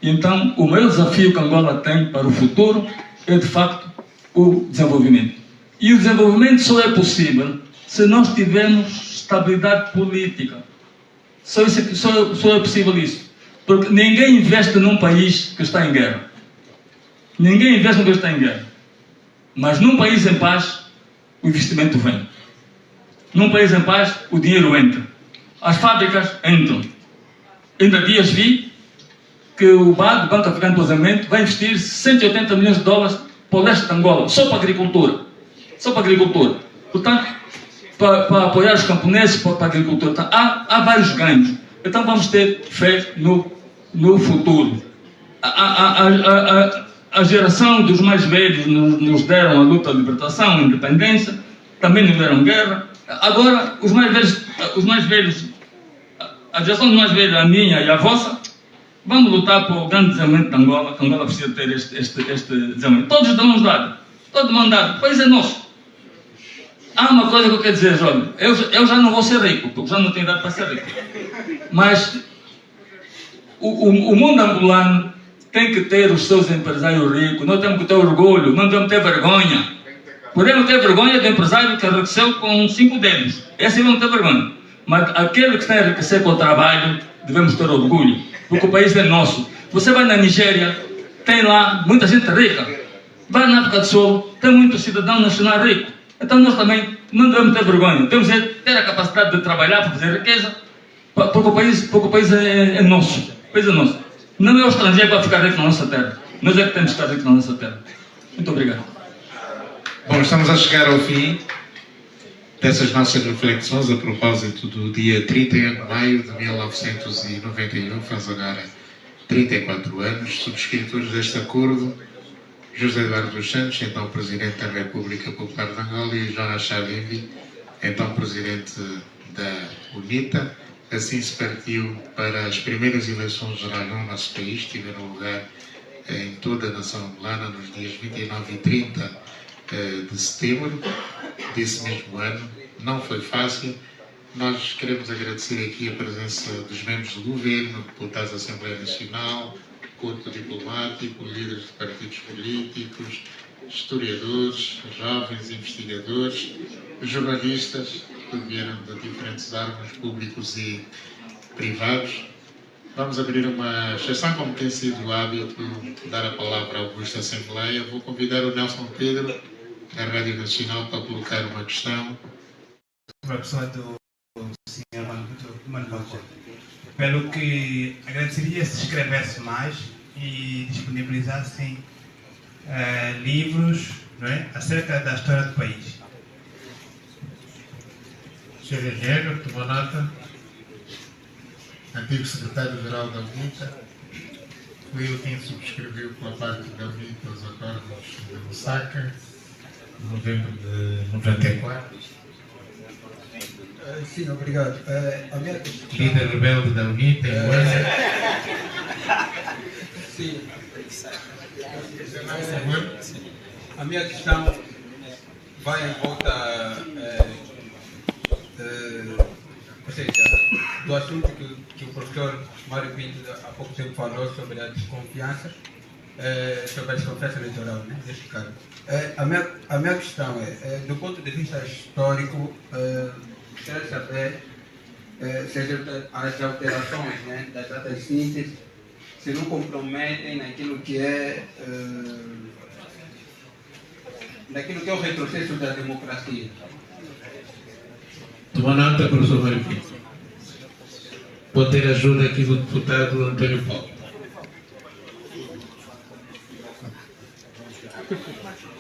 e então o maior desafio que Angola tem para o futuro é de facto o desenvolvimento. E o desenvolvimento só é possível se nós tivermos estabilidade política. Só é possível isso. Porque ninguém investe num país que está em guerra. Ninguém investe num país que está em guerra. Mas num país em paz, o investimento vem. Num país em paz, o dinheiro entra. As fábricas entram. Ainda há dias vi que o BAD, o Banco Africano de Desenvolvimento, vai investir 180 milhões de dólares para o leste de Angola, só para a agricultura. Só para a agricultura. Portanto, para apoiar os camponeses, para a agricultura. Então, há vários ganhos. Então vamos ter fé no futuro. A geração dos mais velhos nos deram a luta de libertação, a independência, também nos deram guerra. Agora, os mais velhos, a geração dos mais velhos, a minha e a vossa, vamos lutar por o grande desenvolvimento de Angola, que Angola precisa ter este desenvolvimento. Todos de mãos dadas, todo de mão dada, o país é nosso. Há uma coisa que eu quero dizer, jovem, eu já não vou ser rico, porque já não tenho idade para ser rico. Mas o mundo angolano tem que ter os seus empresários ricos, nós temos que ter orgulho, não temos que ter vergonha. Podemos ter vergonha do empresário que enriqueceu com 5 dedos, esse vamos ter vergonha. Mas aquele que está a enriquecer com o trabalho, devemos ter orgulho, porque o país é nosso. Você vai na Nigéria, tem lá muita gente rica. Vai na África do Sul, tem muito cidadão nacional rico. Então nós também não devemos ter vergonha, temos que ter a capacidade de trabalhar para fazer riqueza, porque o país é nosso. O país é nosso. Não é o estrangeiro que vai ficar rico na nossa terra. Nós é que temos que ficar ricos na nossa terra. Muito obrigado. Bom, estamos a chegar ao fim dessas nossas reflexões a propósito do dia 31 de maio de 1991, faz agora 34 anos, subscritores deste acordo, José Eduardo dos Santos, então Presidente da República Popular de Angola, e Jonas Savimbi, então Presidente da UNITA. Assim se partiu para as primeiras eleições gerais no nosso país, que tiveram lugar em toda a nação angolana nos dias 29 e 30 de setembro desse mesmo ano. Não foi fácil. Nós queremos agradecer aqui a presença dos membros do governo, deputados da Assembleia Nacional, corpo diplomático, líderes de partidos políticos, historiadores, jovens investigadores, jornalistas que vieram de diferentes órgãos públicos e privados. Vamos abrir uma exceção, como tem sido o hábito, dar a palavra ao Augusto da Assembleia. Vou convidar o Nelson Pedro, da Rádio Nacional, para colocar uma questão. Uma pessoa do Sr. Mano Balcão. Pelo que agradeceria se escrevesse mais e disponibilizassem livros, não é, acerca da história do país. Sr. Engenheiro, tomou nota. antigo secretário-geral da UNITA. Fui eu quem subscreveu pela parte da UNITA os acordos de Lusaka, em novembro de 94. Sim, obrigado. Líder rebelde da UNITA em Luanda. Sim. A minha questão vai em volta, ou seja, do assunto que o professor Mário Pinto há pouco tempo falou sobre a desconfiança, sobre a desconfiança eleitoral, né, neste caso. A minha questão é, do ponto de vista histórico, quero saber se as alterações, né, das datas de síntese se não comprometem naquilo que é o retrocesso da democracia. Toma nota, professor Mário Pinto. Pode ter ajuda aqui do deputado Antônio Paulo.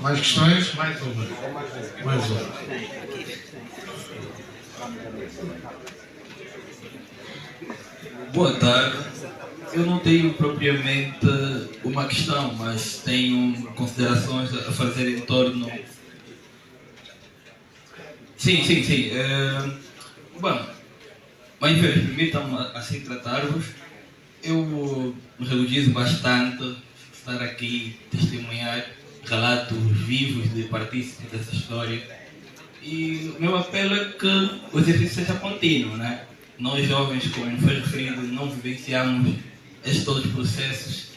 Mais questões? Mais uma. Mais uma. Boa tarde. Eu não tenho propriamente uma questão, mas tenho considerações a fazer em torno. Sim. Bom, mas permitam-me assim tratar-vos. Eu me regozijo bastante estar aqui testemunhar relatos vivos de partícipes dessa história. E o meu apelo é que o exercício seja contínuo, né? Nós jovens, como foi referido, não vivenciamos estes todos os processos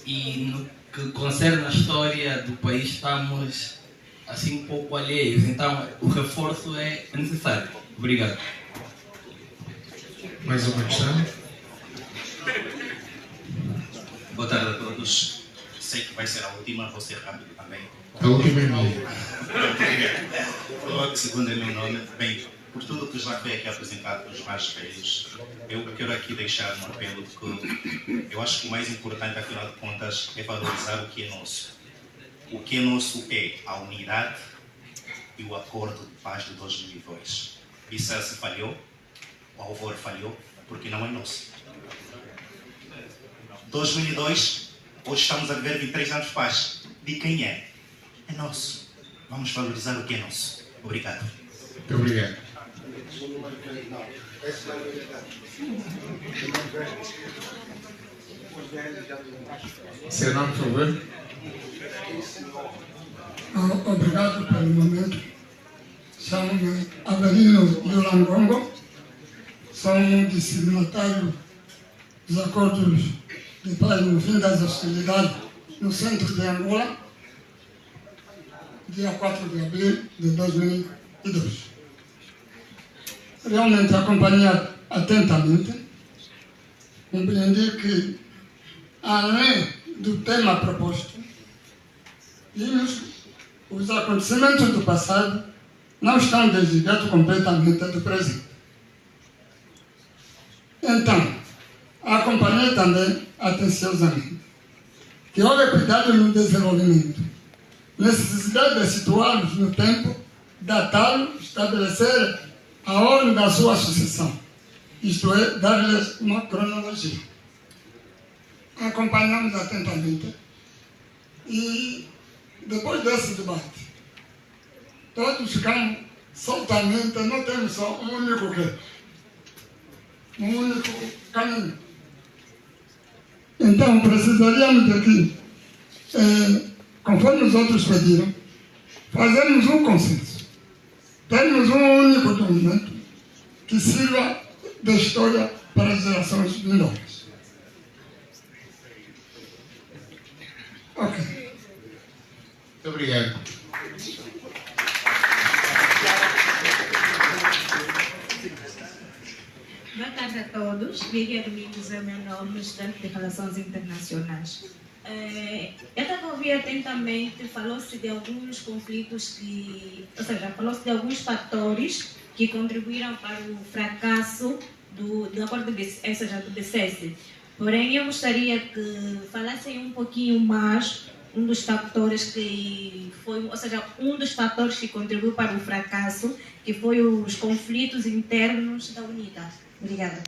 e no que concerne a história do país estamos assim um pouco alheios, então o reforço é necessário. Obrigado. Mais uma questão? Boa tarde a todos. Sei que vai ser a última, vou ser rápido também. A última é minha. Segundo é meu nome. Bem, por tudo que já foi aqui apresentado pelos mais velhos, eu quero aqui deixar um apelo que eu acho que o mais importante, afinal de contas, é valorizar o que é nosso. O que é nosso é a unidade e o acordo de paz de 2002. Isso se falhou, o Alvor falhou, porque não é nosso. 2002, hoje estamos a viver 23 anos de paz. De quem é? É nosso. Vamos valorizar o que é nosso. Obrigado. Muito obrigado. Seu nome, por favor? Obrigado pelo momento. Chamo-me Avelino Lulangongo. Sou um dos signatários dos acordos de paz no fim das hostilidades no centro de Angola, dia 4 de abril de 2002. Realmente acompanhei atentamente, compreendi que, além do tema proposto, os acontecimentos do passado não estão desligados completamente do presente. Então, acompanhei também atenciosamente que houve cuidado no desenvolvimento, necessidade de situá-los no tempo, datá-los, estabelecer a ordem da sua sucessão, isto é, dar-lhes uma cronologia. Acompanhamos atentamente e, depois desse debate, todos ficamos soltamente, não temos só um único caminho. Então, precisaríamos daqui, conforme os outros pediram, fazermos um consenso. Temos um único documento que sirva de história para as gerações vindouras. Ok. Muito obrigado. Boa tarde a todos. Vivian Domingos é o meu nome, estudante de Relações Internacionais. Eu estava a ouvir atentamente, falou-se de alguns conflitos falou-se de alguns fatores que contribuíram para o fracasso do acordo de cesse. Porém, eu gostaria que falassem um pouquinho mais um dos fatores que contribuiu para o fracasso, que foi os conflitos internos da unidade. Obrigada.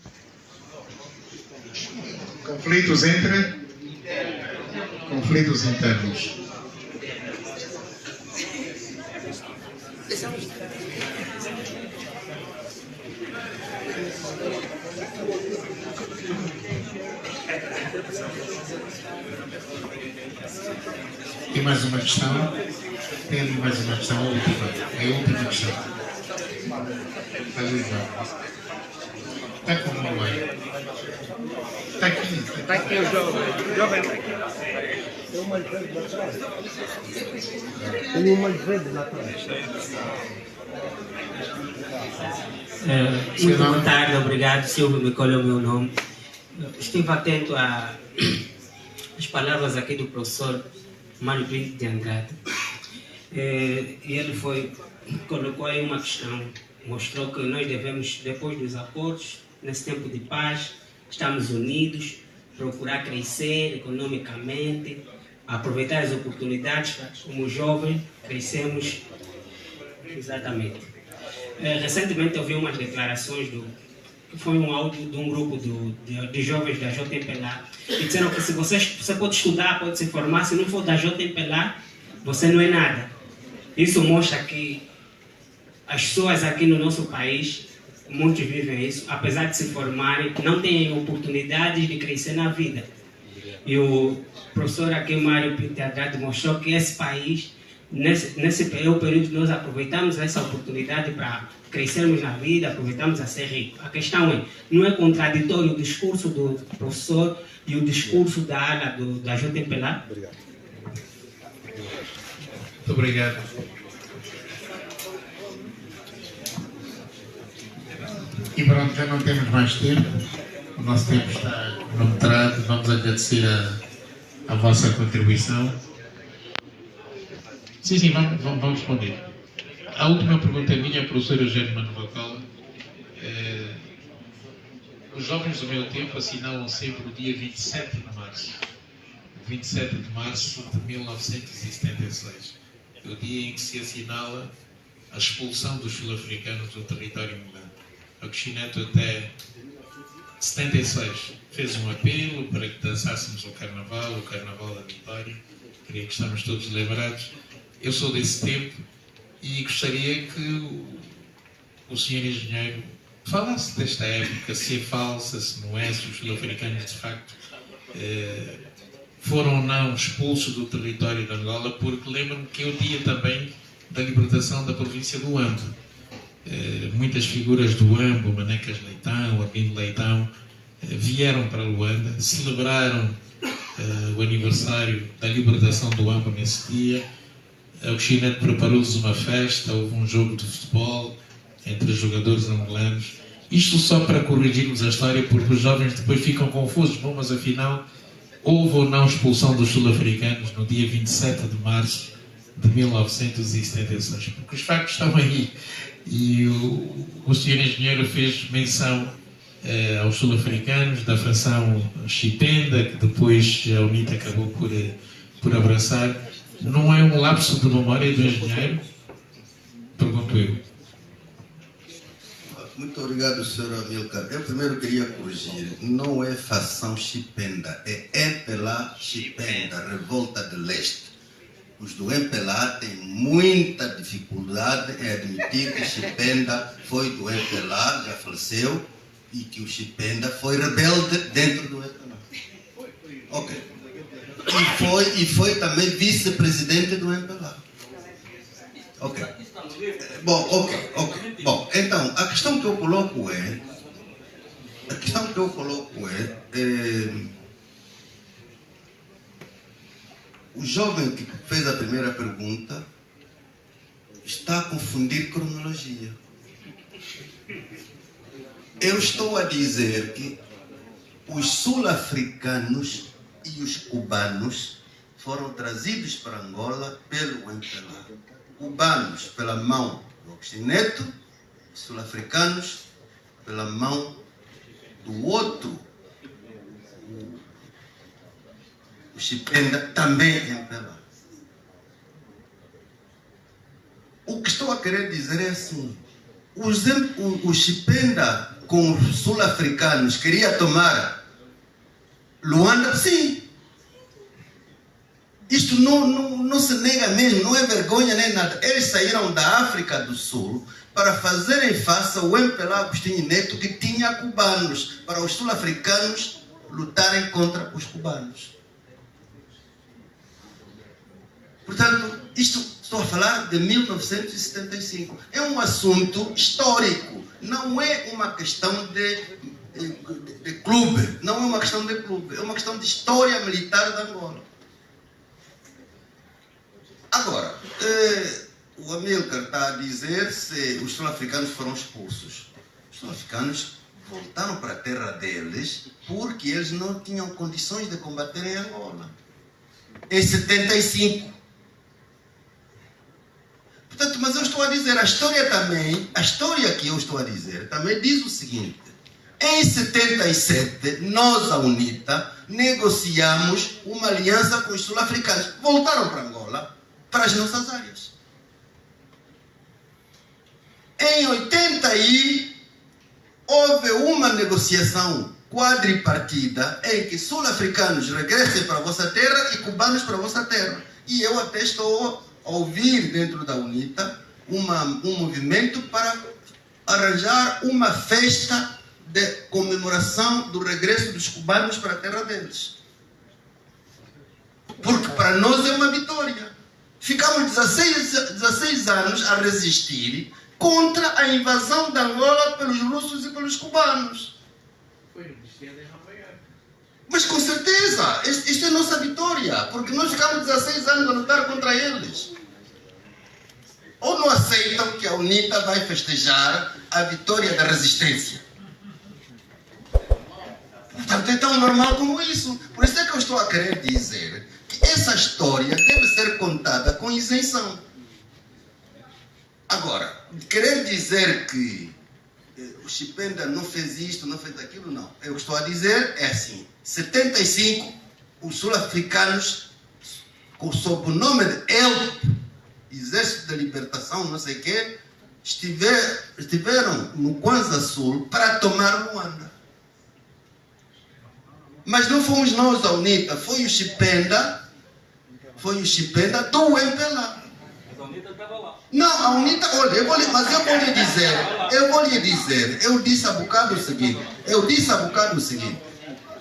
Conflitos internos. Tem mais uma questão? Tem mais uma questão, a última. É a última questão. Está com o meu aí. Está aqui. Está aqui o jovem. O jovem está aqui. Tem uma verde lá atrás. Tem uma verde lá atrás. Muito boa tarde, obrigado. Silvio Micoli é o meu nome. Estive atento às palavras aqui do professor Mário Pinto de Andrade. E ele colocou aí uma questão, mostrou que nós devemos, depois dos acordos, nesse tempo de paz, estamos unidos, procurar crescer economicamente, aproveitar as oportunidades, como jovens, crescemos exatamente. Recentemente eu vi umas declarações foi um áudio de um grupo de jovens da JMPLA que disseram que se você pode estudar, pode se formar, se não for da JMPLA, você não é nada. Isso mostra que as pessoas aqui no nosso país, muitos vivem isso, apesar de se formarem, não têm oportunidades de crescer na vida. E o professor aqui, Mário Pinto de Andrade, mostrou que esse país, nesse período nós aproveitamos essa oportunidade para crescermos na vida, aproveitamos a ser ricos. A questão é, não é contraditório o discurso do professor e o discurso da ala da JMPLA? Obrigado. Muito obrigado. E pronto, já não temos mais tempo. O nosso tempo está cronometrado. Vamos agradecer a vossa contribuição. Sim, vamos responder. A última pergunta é minha, professora Germano Vacola. Os jovens do meu tempo assinalam sempre o dia 27 de março. 27 de março de 1976. O dia em que se assinala a expulsão dos sul-africanos do território angolano. Agostinho Neto até 76 fez um apelo para que dançássemos o Carnaval da Vitória. Queria que estamos todos lembrados. Eu sou desse tempo e gostaria que o senhor engenheiro falasse desta época, se é falsa, se não é, se os sul-africanos de facto foram ou não expulsos do território de Angola, porque lembro-me que é o dia também da libertação da província do Ambo. Muitas figuras do Ambo, Manecas Leitão, Abino Leitão, vieram para Luanda, celebraram o aniversário da libertação do Ambo nesse dia. Agostinho Neto preparou-lhes uma festa, houve um jogo de futebol entre os jogadores angolanos. Isto só para corrigirmos a história, porque os jovens depois ficam confusos. Bom, mas afinal, houve ou não expulsão dos sul-africanos no dia 27 de março de 1976? Porque os factos estão aí. E o senhor engenheiro fez menção aos sul-africanos da fração Chipenda, que depois a UNITA acabou por abraçar. Não é um lapso de memória do engenheiro? Pergunto eu. Muito obrigado, Sr. Amilcar. Eu primeiro queria corrigir. Não é fação Chipenda, é MPLA Chipenda, Revolta de Leste. Os do MPLA têm muita dificuldade em admitir que Chipenda foi do MPLA, já faleceu, e que o Chipenda foi rebelde dentro do MPLA. Ok. E foi também vice-presidente do MPLA. Ok. Bom, então, a questão que eu coloco é o jovem que fez a primeira pergunta está a confundir cronologia. Eu estou a dizer que os sul-africanos e os cubanos foram trazidos para Angola pelo MPLA. Cubanos pela mão do Agostinho Neto, sul-africanos pela mão do outro, o Chipenda, também MPLA. O que estou a querer dizer é assim: o Chipenda com os sul-africanos queria tomar Luanda, sim. Isto não se nega mesmo, não é vergonha nem nada. Eles saíram da África do Sul para fazerem face ao MPLA Agostinho Neto, que tinha cubanos, para os sul-africanos lutarem contra os cubanos. Portanto, estou a falar de 1975. É um assunto histórico, não é uma questão de clube, não é uma questão de clube, é uma questão de história militar da Angola. Agora, o Amílcar está a dizer se os sul-africanos foram expulsos. Os sul-africanos voltaram para a terra deles porque eles não tinham condições de combater em Angola. Em 75. Portanto, mas eu estou a dizer, a história que eu estou a dizer também diz o seguinte: em 77, nós, a UNITA, negociamos uma aliança com os sul-africanos. Voltaram para Angola, para as nossas áreas. Em 80 houve uma negociação quadripartida em que sul-africanos regressem para a vossa terra e cubanos para a vossa terra. E eu até estou a ouvir dentro da UNITA um movimento para arranjar uma festa de comemoração do regresso dos cubanos para a terra deles. Porque para nós é uma vitória. Ficamos 16 anos a resistir contra a invasão da Angola pelos russos e pelos cubanos. Mas com certeza, isto é a nossa vitória, porque nós ficamos 16 anos a lutar contra eles. Ou não aceitam que a UNITA vai festejar a vitória da resistência. Portanto, é tão normal como isso. Por isso é que eu estou a querer dizer que essa história deve ser contada com isenção. Agora, querer dizer que o Chipenda não fez isto, não fez aquilo, não. Eu estou a dizer, é assim, 75, os sul-africanos, sob o nome de ELP, Exército de Libertação, não sei o quê, estiveram no Kwanza Sul para tomar Luanda. Mas não fomos nós a UNITA, foi o Chipenda do MPLA. Não, a UNITA, olha, eu vou lhe dizer, eu disse há bocado o seguinte,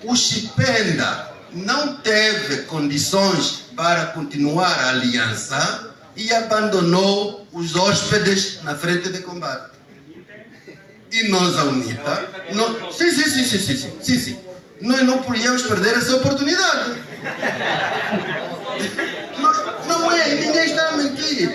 o Chipenda não teve condições para continuar a aliança e abandonou os hóspedes na frente de combate. E nós, a UNITA, sim, nós não podíamos perder essa oportunidade. Não é, ninguém está a mentir.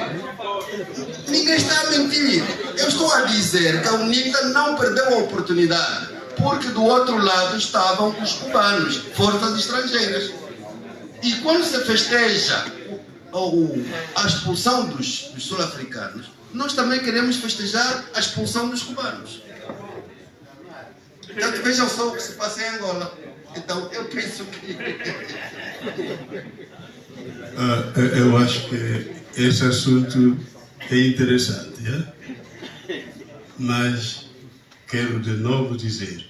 Eu estou a dizer que a UNITA não perdeu a oportunidade, porque do outro lado estavam os cubanos, forças estrangeiras. E quando se festeja a expulsão dos sul-africanos, nós também queremos festejar a expulsão dos cubanos. Então vejam só o que se passa em Angola. Então eu penso que... eu acho que esse assunto é interessante, mas quero de novo dizer,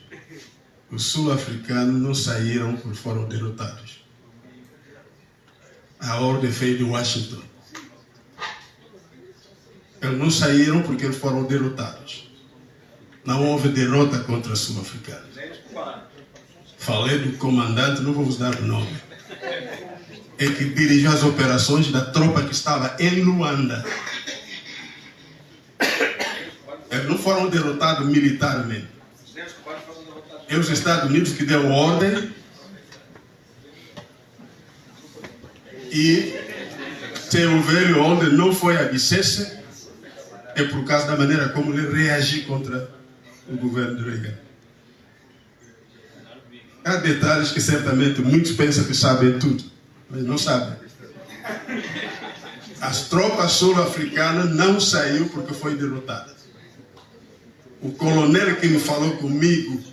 os sul-africanos não saíram porque foram derrotados. A ordem veio de Washington. Eles não saíram porque eles foram derrotados. Não houve derrota contra os sul-africanos. Falei do comandante, não vou vos dar o nome. É que dirigiu as operações da tropa que estava em Luanda. Eles não foram derrotados militarmente. É os Estados Unidos que deu ordem e tem o velho onde não foi a Vicência, é por causa da maneira como ele reagiu contra o governo de Reagan. Há detalhes que certamente muitos pensam que sabem tudo, mas não sabem. As tropas sul-africanas não saíram porque foi derrotada. O coronel que me falou comigo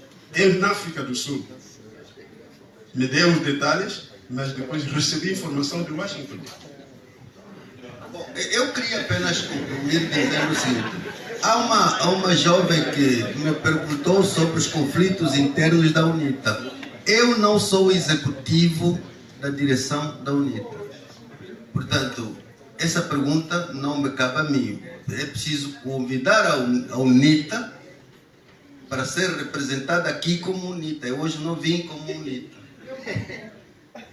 na África do Sul me deu os detalhes, mas depois recebi informação de Washington. Bom, eu queria apenas concluir dizendo o seguinte: há uma jovem que me perguntou sobre os conflitos internos da UNITA. Eu não sou o executivo da direção da UNITA. Portanto, essa pergunta não me cabe a mim. É preciso convidar a UNITA para ser representada aqui como UNITA. Eu hoje não vim como UNITA.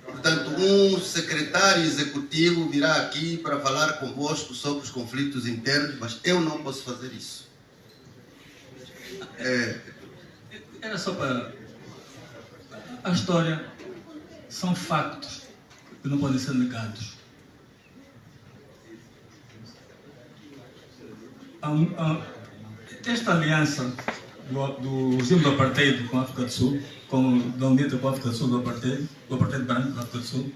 Portanto, um secretário executivo virá aqui para falar convosco sobre os conflitos internos, mas eu não posso fazer isso. Era só para... A história são factos que não podem ser negados. Esta aliança do regime do apartheid com a África do Sul, da UNITA com a África do Sul, do apartheid branco da África do Sul,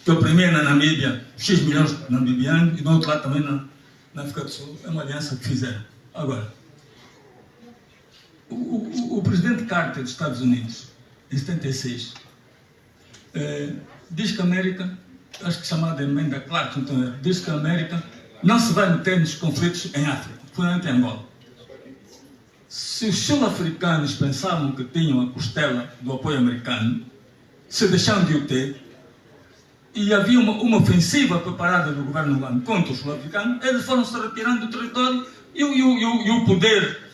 que oprimia na Namíbia X milhões de namibianos e do outro lado também na África do Sul, é uma aliança que fizeram. Agora, o presidente Carter dos Estados Unidos, em 76, diz que a América, acho que chamada emenda Clark, então, diz que a América não se vai meter nos conflitos em África, principalmente em Angola. Se os sul-africanos pensavam que tinham a costela do apoio americano, se deixaram de o ter, e havia uma ofensiva preparada do governo angolano contra os sul-africanos, eles foram se retirando do território e o poder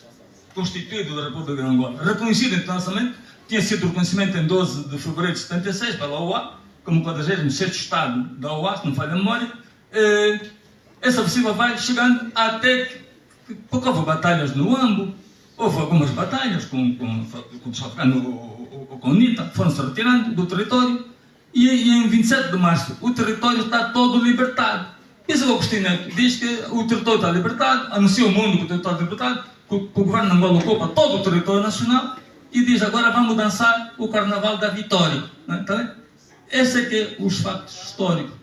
constituído da República de Angola, reconhecido internacionalmente, tinha sido reconhecimento em 12 de fevereiro de 76 pela OA, como o 46º Estado da OA, se não falha a memória. Essa ofensiva vai chegando até que pouco houve batalhas no Ambo, houve algumas batalhas com o sul-africano ou com a UNITA, foram-se retirando do território, e em 27 de março o território está todo libertado. Esse Agostinho Neto diz que o território está libertado, anuncia ao mundo que o território está libertado, que o governo de Angola ocupa todo o território nacional e diz agora vamos dançar o Carnaval da Vitória. Então, esse é que é os factos históricos.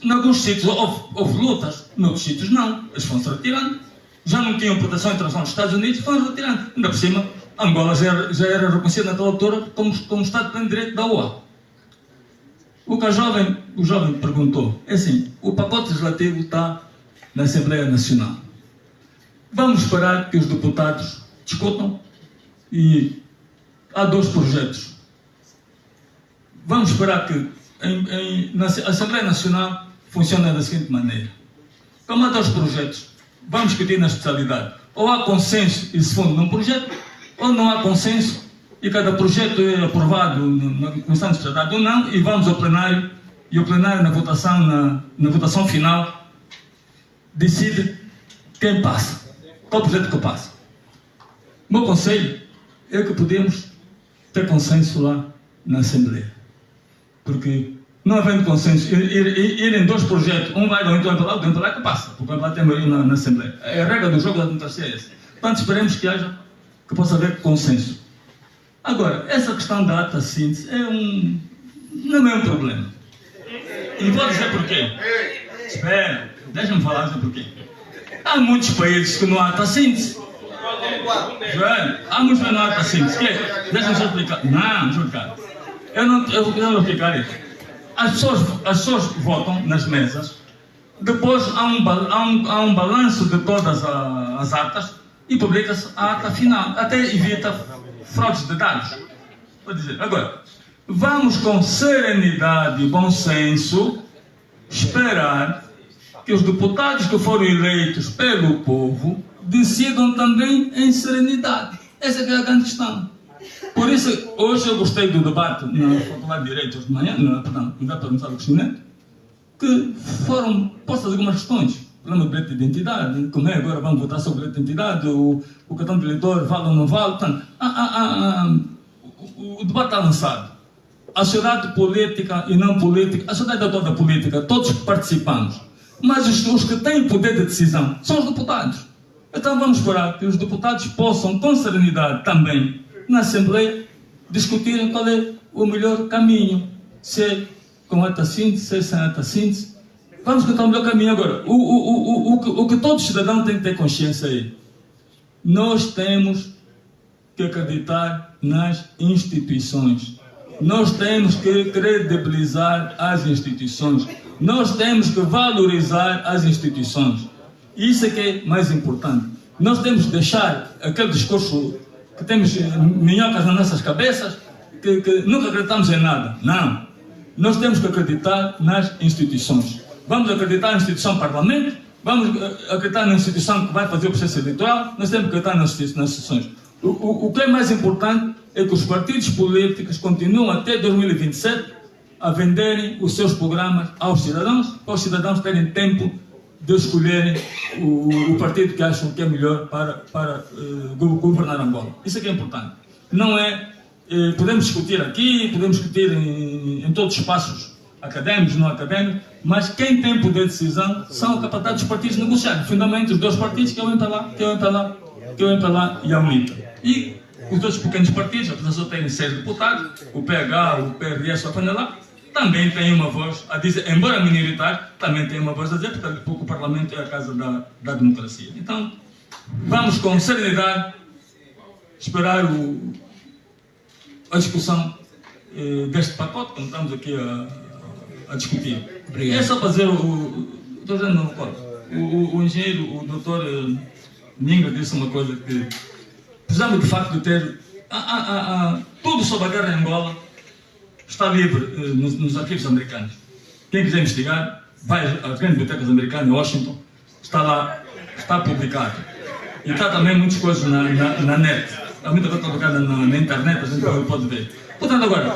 Em alguns sítios houve lutas, noutros sítios não, eles foram-se retirando. Já não tinham proteção internacional dos Estados Unidos, foram-se retirando. Ainda por cima, Angola já era reconhecida naquela altura como Estado de pleno direito da OA. O que o jovem perguntou é assim: o pacote legislativo está na Assembleia Nacional. Vamos esperar que os deputados discutam e há 2 projetos. Vamos esperar que na Assembleia Nacional funcione da seguinte maneira. Como há 2 projetos, vamos discutir na especialidade. Ou há consenso e se funde num projeto, ou não há consenso e cada projeto é aprovado na Comissão de Especialidade ou não, e vamos ao plenário, e o plenário na votação final decide quem passa. Qual projeto que passa? O meu conselho é que podemos ter consenso lá na Assembleia. Porque não havendo consenso, ir em 2 projetos, um vai para lá, o outro para lá que passa, porque lá tem maioria na Assembleia. A regra do jogo da democracia é essa. Portanto, esperemos que possa haver consenso. Agora, essa questão da ata síntese não é um problema. E vou dizer porquê. Espera, deixa-me falar dizer porquê. Há muitos países que não há ata síntese. Joel, há muitos países que não há ata síntese. Deixa-me só explicar. Não explicar. Eu não vou explicar isso. As pessoas votam nas mesas, depois há um balanço de todas as atas e publica-se a ata final. Até evita fraudes de dados. Vou dizer, agora, vamos com serenidade e bom senso esperar que os deputados que foram eleitos pelo povo decidam também em serenidade. Essa é a grande questão. Por isso, hoje eu gostei do debate na Faculdade de Direito hoje de manhã, no debate do Agostinho Neto, que foram postas algumas questões. O problema do direito de identidade, como é agora vamos votar sobre o direito de identidade, o cartão de eleitor vale ou não vale. Portanto, o debate está lançado. A sociedade política e não política, a sociedade é toda política, todos participamos. Mas os que têm poder de decisão são os deputados. Então vamos esperar que os deputados possam, com serenidade também, na Assembleia, discutirem qual é o melhor caminho. Se é com ata síntese, se é sem ata síntese. Vamos discutir o melhor caminho agora. O que todo cidadão tem que ter consciência é: nós temos que acreditar nas instituições. Nós temos que credibilizar as instituições. Nós temos que valorizar as instituições. Isso é que é mais importante. Nós temos que deixar aquele discurso que temos minhocas nas nossas cabeças, que nunca acreditamos em nada. Não. Nós temos que acreditar nas instituições. Vamos acreditar na instituição Parlamento, vamos acreditar na instituição que vai fazer o processo eleitoral, nós temos que acreditar nas instituições. O que é mais importante é que os partidos políticos continuam até 2027 a venderem os seus programas aos cidadãos, para os cidadãos terem tempo de escolherem o partido que acham que é melhor para governar Angola. Isso é que é importante. Não é, podemos discutir aqui, podemos discutir em todos os espaços académicos, não académicos, mas quem tem poder de decisão são a capacidade dos partidos negociar. Fundamentalmente os dois partidos que eu entro lá e a UNITA. E os outros pequenos partidos, apesar de só terem 6 deputados, o PH, o PRS, o lá, também têm uma voz a dizer, embora minoritário, também tem uma voz a dizer, porque o Parlamento é a casa da democracia. Então, vamos com serenidade esperar a discussão deste pacote, como estamos aqui a discutir. Obrigado. É só fazer estou dizendo, o engenheiro, o doutor Ninga disse uma coisa que precisamos de facto de ter tudo sobre a guerra em Angola está livre nos arquivos americanos. Quem quiser investigar, vai às grandes bibliotecas americanas em Washington, está lá, está publicado. E está também muitas coisas na net. Há muita coisa publicada na internet, a gente pode ver. Portanto, agora,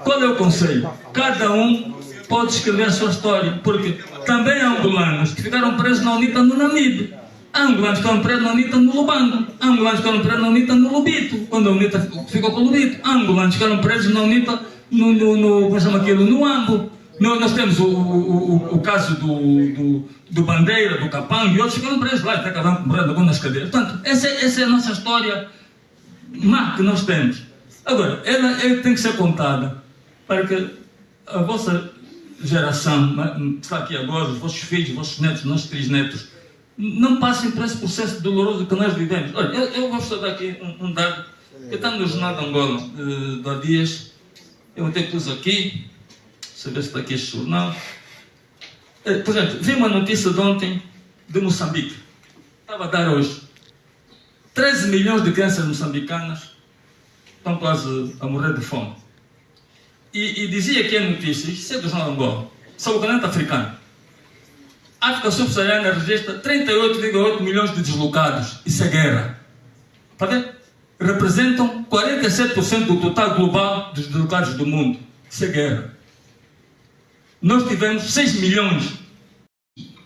qual é o conselho? Cada um pode escrever a sua história, porque também há angolanos que ficaram presos na UNITA no Namibe. Há angolanos que ficaram presos na UNITA no Lubango. Há angolanos que ficaram presos na UNITA no Lubito, quando a UNITA ficou com o Lubito. Há angolanos que ficaram presos na UNITA como chama aquilo, no Ambo. Nós temos o caso do Bandeira, do Capanga e outros ficaram presos lá, até acabaram morando nas cadeiras. Portanto, essa é a nossa história má que nós temos. Agora, ela tem que ser contada para que a vossa geração, que está aqui agora, os vossos filhos, os vossos netos, os nossos trisnetos, não passem por esse processo doloroso que nós vivemos. Olha, eu vou dar aqui um dado que está no Jornal de Angola, de há dias. Eu até pus aqui, deixa eu ver se está aqui este jornal. Por exemplo, vi uma notícia de ontem de Moçambique. Estava a dar hoje. 13 milhões de crianças moçambicanas estão quase a morrer de fome. E dizia aqui a notícia, isso é do Jornal de Angola, sobre o continente africano. A África subsaariana registra 38,8 milhões de deslocados. Isso é guerra. Está a ver? Representam 47% do total global dos deslocados do mundo. Isso é guerra. Nós tivemos 6 milhões.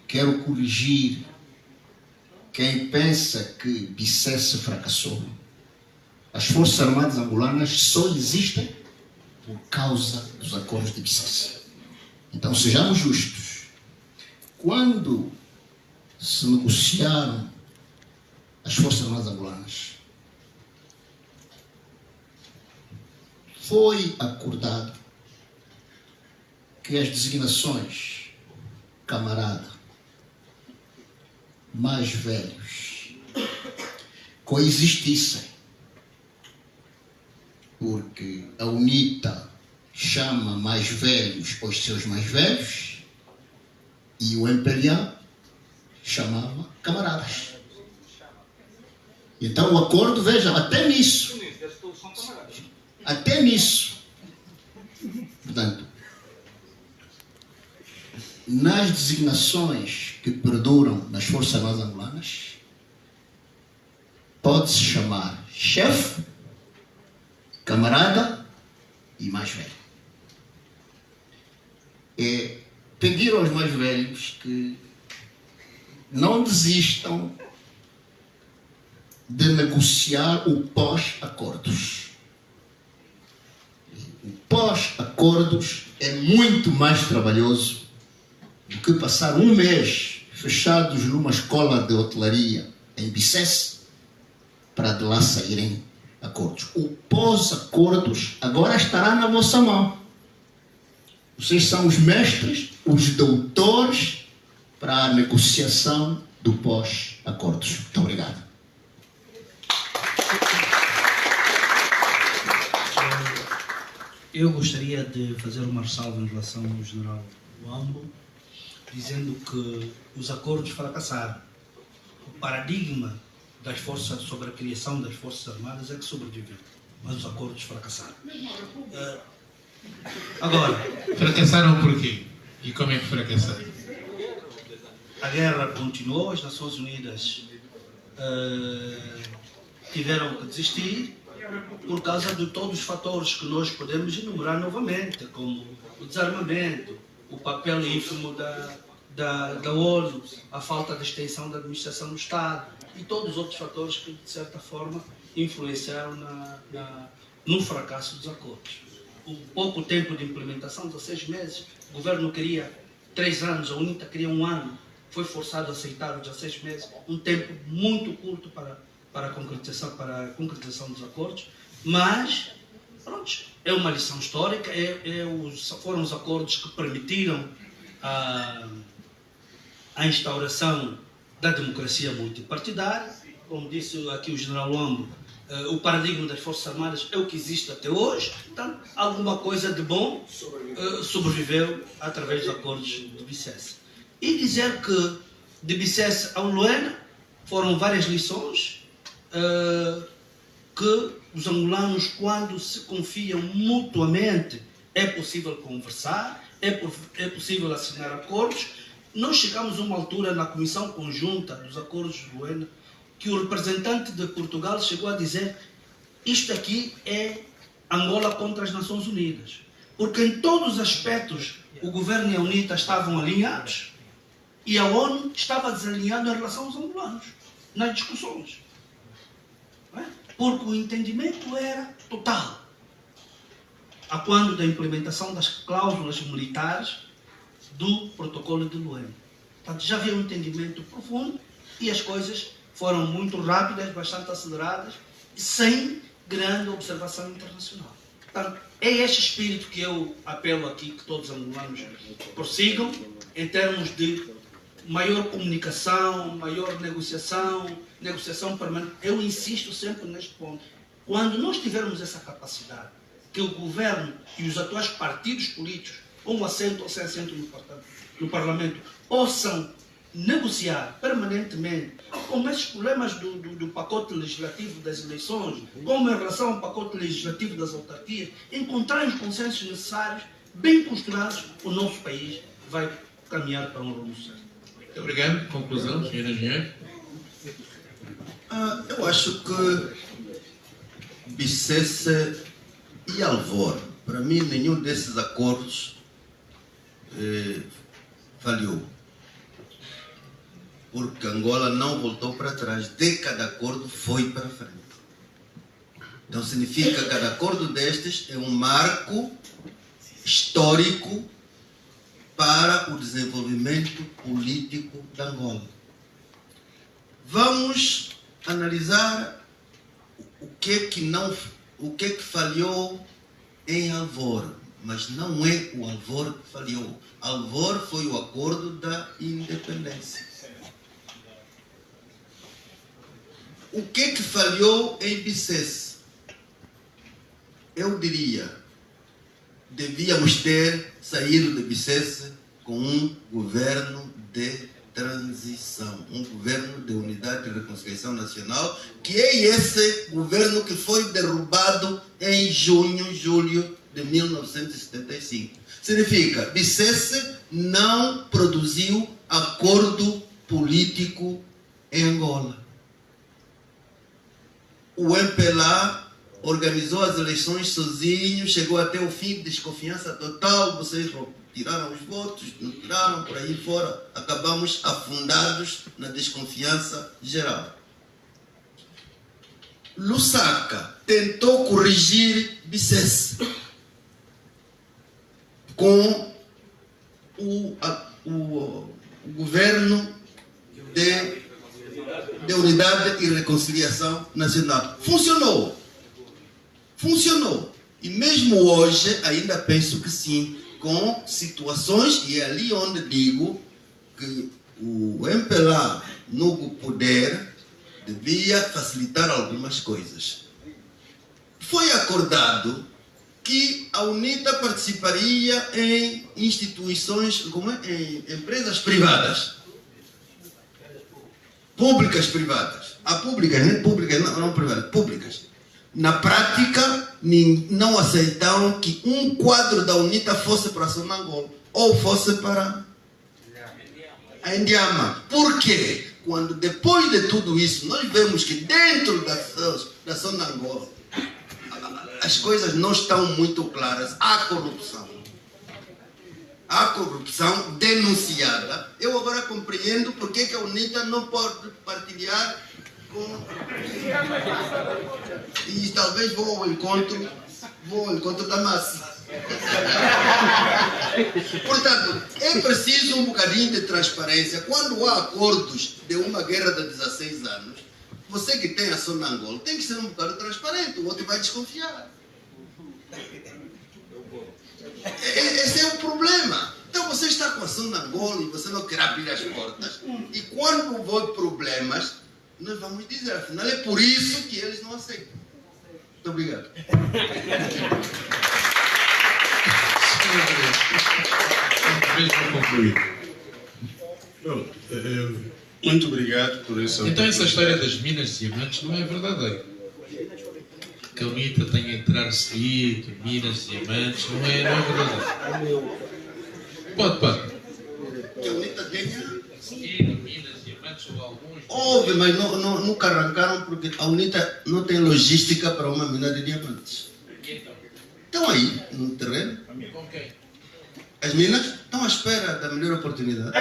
Quero corrigir quem pensa que Bicesse fracassou. As Forças Armadas angolanas só existem por causa dos acordos de Bicesse. Então, sejamos justos. Quando se negociaram as Forças Armadas angolanas, foi acordado que as designações camarada, mais velhos, coexistissem, porque a UNITA chama mais velhos os seus mais velhos e o MPLA chamava camaradas. Então o acordo, veja, até nisso. Até nisso. Portanto, nas designações que perduram nas Forças Armadas angolanas, pode-se chamar chefe, camarada e mais velho. É pedir aos mais velhos que não desistam de negociar o pós-acordos. O pós-acordos é muito mais trabalhoso do que passar um mês fechados numa escola de hotelaria em Bicesse para de lá saírem acordos. O pós-acordos agora estará na vossa mão. Vocês são os mestres, os doutores para a negociação do pós-acordos. Muito obrigado. Eu gostaria de fazer uma ressalva em relação ao general Wambo, dizendo que os acordos fracassaram. O paradigma das forças sobre a criação das Forças Armadas é que sobreviveu. mas os acordos fracassaram. Agora, fracassaram por quê? E como é que fracassaram? A guerra continuou, as Nações Unidas tiveram que desistir por causa de todos os fatores que nós podemos enumerar novamente, como o desarmamento, o papel ínfimo da ONU, a falta de extensão da administração do Estado e todos os outros fatores que, de certa forma, influenciaram no fracasso dos acordos. O pouco tempo de implementação, 16 meses, o governo queria 3 anos, a UNITA queria 1 ano, foi forçado a aceitar os 16 meses, um tempo muito curto para a concretização dos acordos, mas pronto, é uma lição histórica, foram os acordos que permitiram a instauração da democracia multipartidária. Como disse aqui o general Lombo, o paradigma das Forças Armadas é o que existe até hoje, então alguma coisa de bom sobreviveu através dos acordos de Bicesse. E dizer que de Bicesse ao Luena foram várias lições que os angolanos, quando se confiam mutuamente, é possível conversar, é possível assinar acordos. Nós chegamos a uma altura na Comissão Conjunta dos Acordos de Luena que o representante de Portugal chegou a dizer: isto aqui é Angola contra as Nações Unidas, porque em todos os aspectos o governo e a UNITA estavam alinhados e a ONU estava desalinhada em relação aos angolanos nas discussões, não é? Porque o entendimento era total a quando da implementação das cláusulas militares do protocolo de Luena. Portanto, já havia um entendimento profundo e as coisas foram muito rápidas, bastante aceleradas, sem grande observação internacional. Portanto, é este espírito que eu apelo aqui, que todos os angolanos prossigam, em termos de maior comunicação, maior negociação permanente. Eu insisto sempre neste ponto. Quando nós tivermos essa capacidade, que o governo e os atuais partidos políticos, com assento ou sem assento no Parlamento, possam negociar permanentemente como esses problemas do pacote legislativo das eleições, como em relação ao pacote legislativo das autarquias, encontrar os consensos necessários, bem costurados, o nosso país vai caminhar para um rumo certo. Muito obrigado. Conclusão, senhor engenheiro? Eu acho que Bicesse e Alvor, para mim, nenhum desses acordos falhou. Porque Angola não voltou para trás. De cada acordo foi para frente. Então significa que cada acordo destes é um marco histórico para o desenvolvimento político de Angola. Vamos analisar o que é que falhou em Alvor. Mas não é o Alvor que falhou. Alvor foi o acordo da independência. O que é que falhou em Bicesse? Eu diria, devíamos ter saído de Bicesse com um governo de transição, um governo de unidade e reconciliação nacional, que é esse governo que foi derrubado em julho de 1975. Significa, Bicesse não produziu acordo político em Angola. O MPLA organizou as eleições sozinho, chegou até o fim, desconfiança total, vocês tiraram os votos, não tiraram, por aí fora, acabamos afundados na desconfiança geral. Lusaka tentou corrigir Bicesse com o governo de unidade e reconciliação nacional. Funcionou. Funcionou. E mesmo hoje, ainda penso que sim, com situações, e é ali onde digo que o MPLA no poder devia facilitar algumas coisas. Foi acordado que a UNITA participaria em instituições, em empresas privadas. Públicas privadas. Públicas, não privadas, públicas. Na prática, não aceitaram que um quadro da UNITA fosse para Sonangol ou fosse para a Indiama. Por quê? Quando depois de tudo isso, nós vemos que dentro da Sonangol as coisas não estão muito claras. Há corrupção. Há corrupção denunciada. Eu agora compreendo porque que a UNITA não pode partilhar com... E talvez vou ao encontro da massa. Portanto, é preciso um bocadinho de transparência. Quando há acordos de uma guerra de 16 anos, você que tem a Sonangol tem que ser um bocado transparente, o outro vai desconfiar. Esse é o problema. Então você está com a Sonangol e você não quer abrir as portas. E quando houver problemas, nós vamos dizer, afinal é por isso que eles não aceitam. Muito obrigado. Muito obrigado por essa... Então essa história das minas de diamantes não é verdadeira. Que a UNITA tem a entrar-se aí, que minas de diamantes, não é verdadeiro. Pode. Que a UNITA tenha... Sim, minas, diamantes ou alguns... Houve, mas nunca arrancaram porque a UNITA não tem logística para uma mina de diamantes. Estão aí, no terreno. Com quem? As minas estão à espera da melhor oportunidade.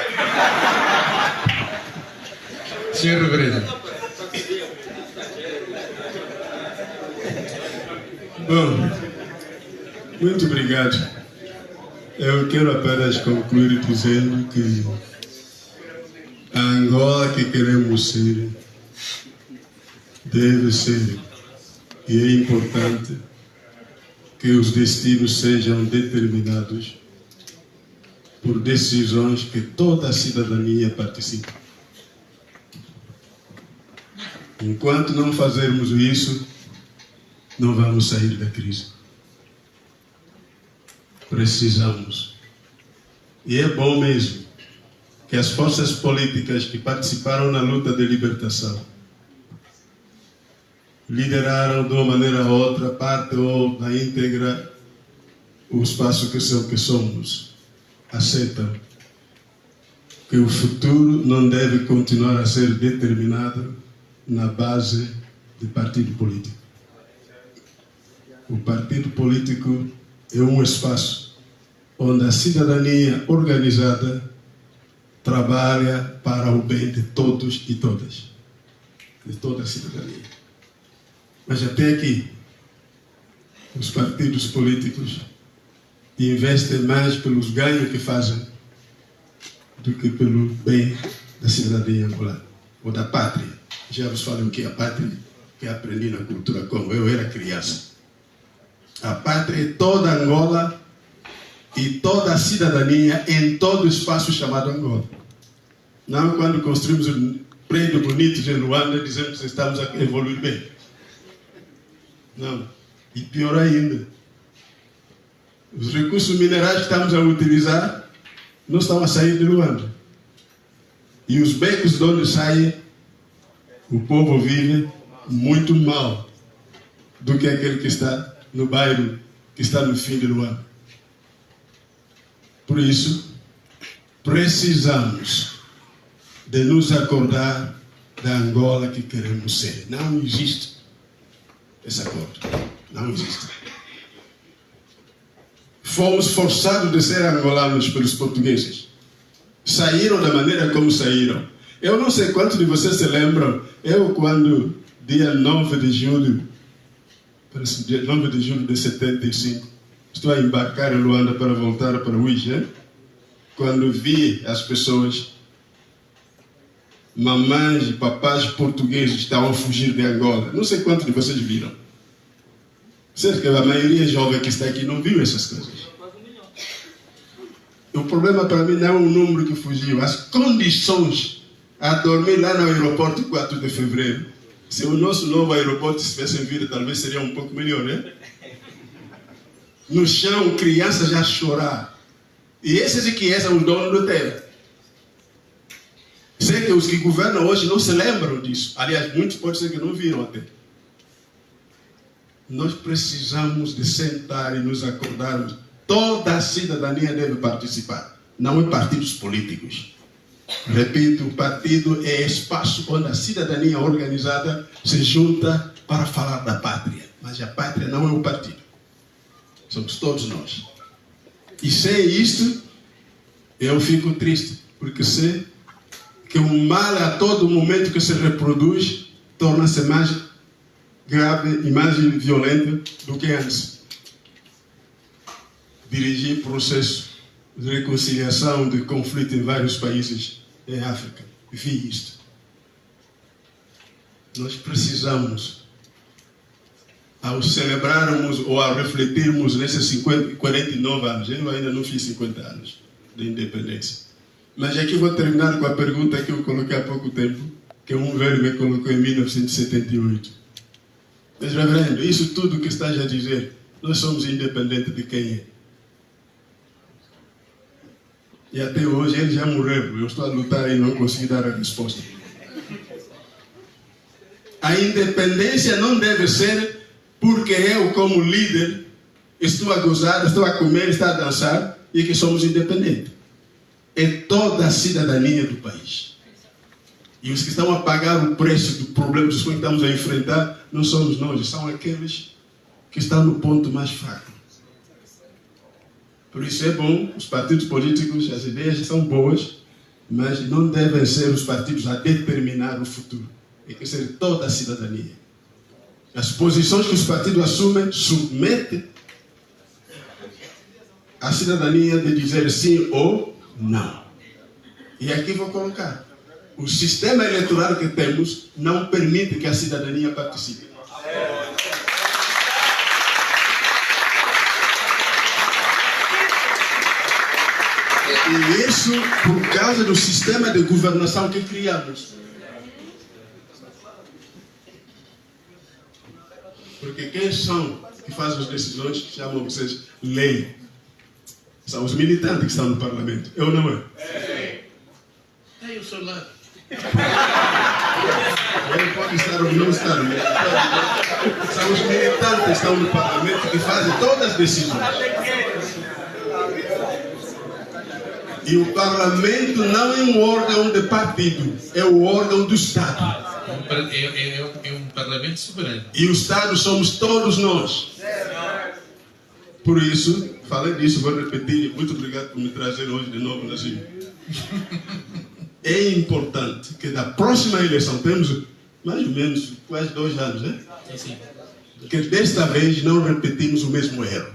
Senhor Reverendo. Bom, muito obrigado. Eu quero apenas concluir dizendo que a Angola que queremos ser deve ser, e é importante que os destinos sejam determinados por decisões que toda a cidadania participe. Enquanto não fazermos isso, não vamos sair da crise. Precisamos. E é bom mesmo que as forças políticas que participaram na luta de libertação lideraram de uma maneira ou outra, parte ou na íntegra, o espaço que somos. Aceitam que o futuro não deve continuar a ser determinado na base de partido político. O partido político é um espaço onde a cidadania organizada trabalha para o bem de todos e todas, de toda a cidadania. Mas até aqui, os partidos políticos investem mais pelos ganhos que fazem do que pelo bem da cidadania angolana, ou da pátria. Já vos falei o que é a pátria, que aprendi na cultura como eu era criança. A pátria é toda Angola e toda a cidadania em todo o espaço chamado Angola. Não quando construímos um prédio bonito em Luanda dizemos que estamos a evoluir bem. Não. E pior ainda, os recursos minerais que estamos a utilizar não estão a sair de Luanda. E os becos de onde saem, o povo vive muito mal do que aquele que está no bairro, que está no fim de Luanda. Por isso, precisamos de nos acordar da Angola que queremos ser. Não existe esse acordo. Não existe. Fomos forçados de ser angolanos pelos portugueses. Saíram da maneira como saíram. Eu não sei quantos de vocês se lembram, eu quando, dia 9 de julho, parece dia 9 de julho de 75, estou a embarcar em Luanda para voltar para o Uíge, quando vi as pessoas, mamães e papás portugueses estavam a fugir de Angola. Não sei quantos de vocês viram. Certo que a maioria jovem que está aqui não viu essas coisas. O problema para mim não é o número que fugiu, as condições a dormir lá no aeroporto 4 de fevereiro. Se o nosso novo aeroporto estivesse vir, talvez seria um pouco melhor, né? No chão, crianças a chorar. E esses aqui são os donos do terra. Sei que os que governam hoje não se lembram disso. Aliás, muitos pode ser que não viram até. nós precisamos de sentar e nos acordarmos. Toda a cidadania deve participar, não é partidos políticos. Repito, o partido é espaço onde a cidadania organizada se junta para falar da pátria. Mas a pátria não é o partido. Somos todos nós. E sem isto, eu fico triste, porque sei que o mal a todo momento que se reproduz torna-se mais grave e mais violento do que antes. Dirigi processo de reconciliação de conflito em vários países em África. Vi isto. Nós precisamos, ao celebrarmos ou ao refletirmos nesses 49 anos, eu ainda não fiz 50 anos de independência, mas aqui vou terminar com a pergunta que eu coloquei há pouco tempo, que um velho me colocou em 1978. Mas, reverendo, isso tudo que estás a dizer, nós somos independentes de quem é. E até hoje ele já morreu. Eu estou a lutar e não consegui dar a resposta. A independência não deve ser porque eu, como líder, estou a gozar, estou a comer, estou a dançar e que somos independentes. É toda a cidadania do país. E os que estão a pagar o preço do problema que estamos a enfrentar não somos nós, são aqueles que estão no ponto mais fraco. Por isso é bom, os partidos políticos, as ideias são boas, mas não devem ser os partidos a determinar o futuro. Tem que ser toda a cidadania. As posições que os partidos assumem submetem a cidadania de dizer sim ou não. E aqui vou colocar. O sistema eleitoral que temos não permite que a cidadania participe. E isso por causa do sistema de governação que criamos. Porque quem são que fazem as decisões que chamam vocês lei? São os militantes que estão no parlamento. Eu não é? É o seu lado. Ele pode estar ou não estar. São os militantes que estão no parlamento que fazem todas as decisões. E o parlamento não é um órgão de partido, é o órgão do Estado. É um parlamento soberano. E o Estado somos todos nós. Por isso, falei disso, vou repetir. Muito obrigado por me trazer hoje de novo, Nazim. É importante que da próxima eleição, temos mais ou menos quase 2 anos, né? Sim. Que desta vez não repetimos o mesmo erro.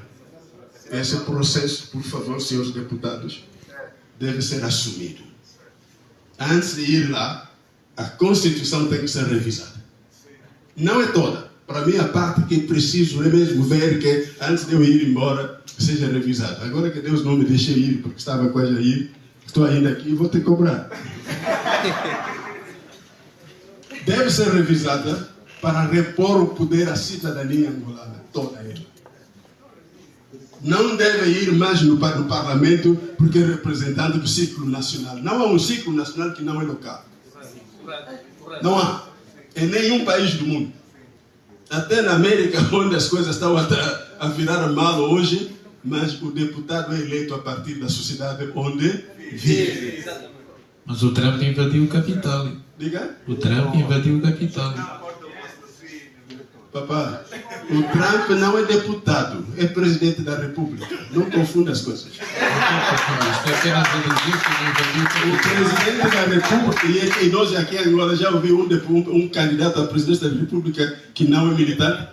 Esse processo, por favor, senhores deputados, deve ser assumido. Antes de ir lá, a Constituição tem que ser revisada. Não é toda. Para mim, a parte que preciso é mesmo ver que, antes de eu ir embora, seja revisada. Agora que Deus não me deixou ir, porque estava quase a ir, estou ainda aqui e vou te cobrar. Deve ser revisada para repor o poder à cidadania angolana, toda ela. Não deve ir mais no parlamento porque é representante do ciclo nacional. Não há um ciclo nacional que não é local. Não há. Em nenhum país do mundo. Até na América, onde as coisas estão a virar mal hoje, mas o deputado é eleito a partir da sociedade onde vive. Mas o Trump invadiu o Capitólio. Diga? O Trump invadiu o Capitólio. Papá, o Trump não é deputado, é presidente da República. Não confunda as coisas. O presidente da República, e nós aqui em Angola já ouvimos um candidato à presidência da República que não é militante?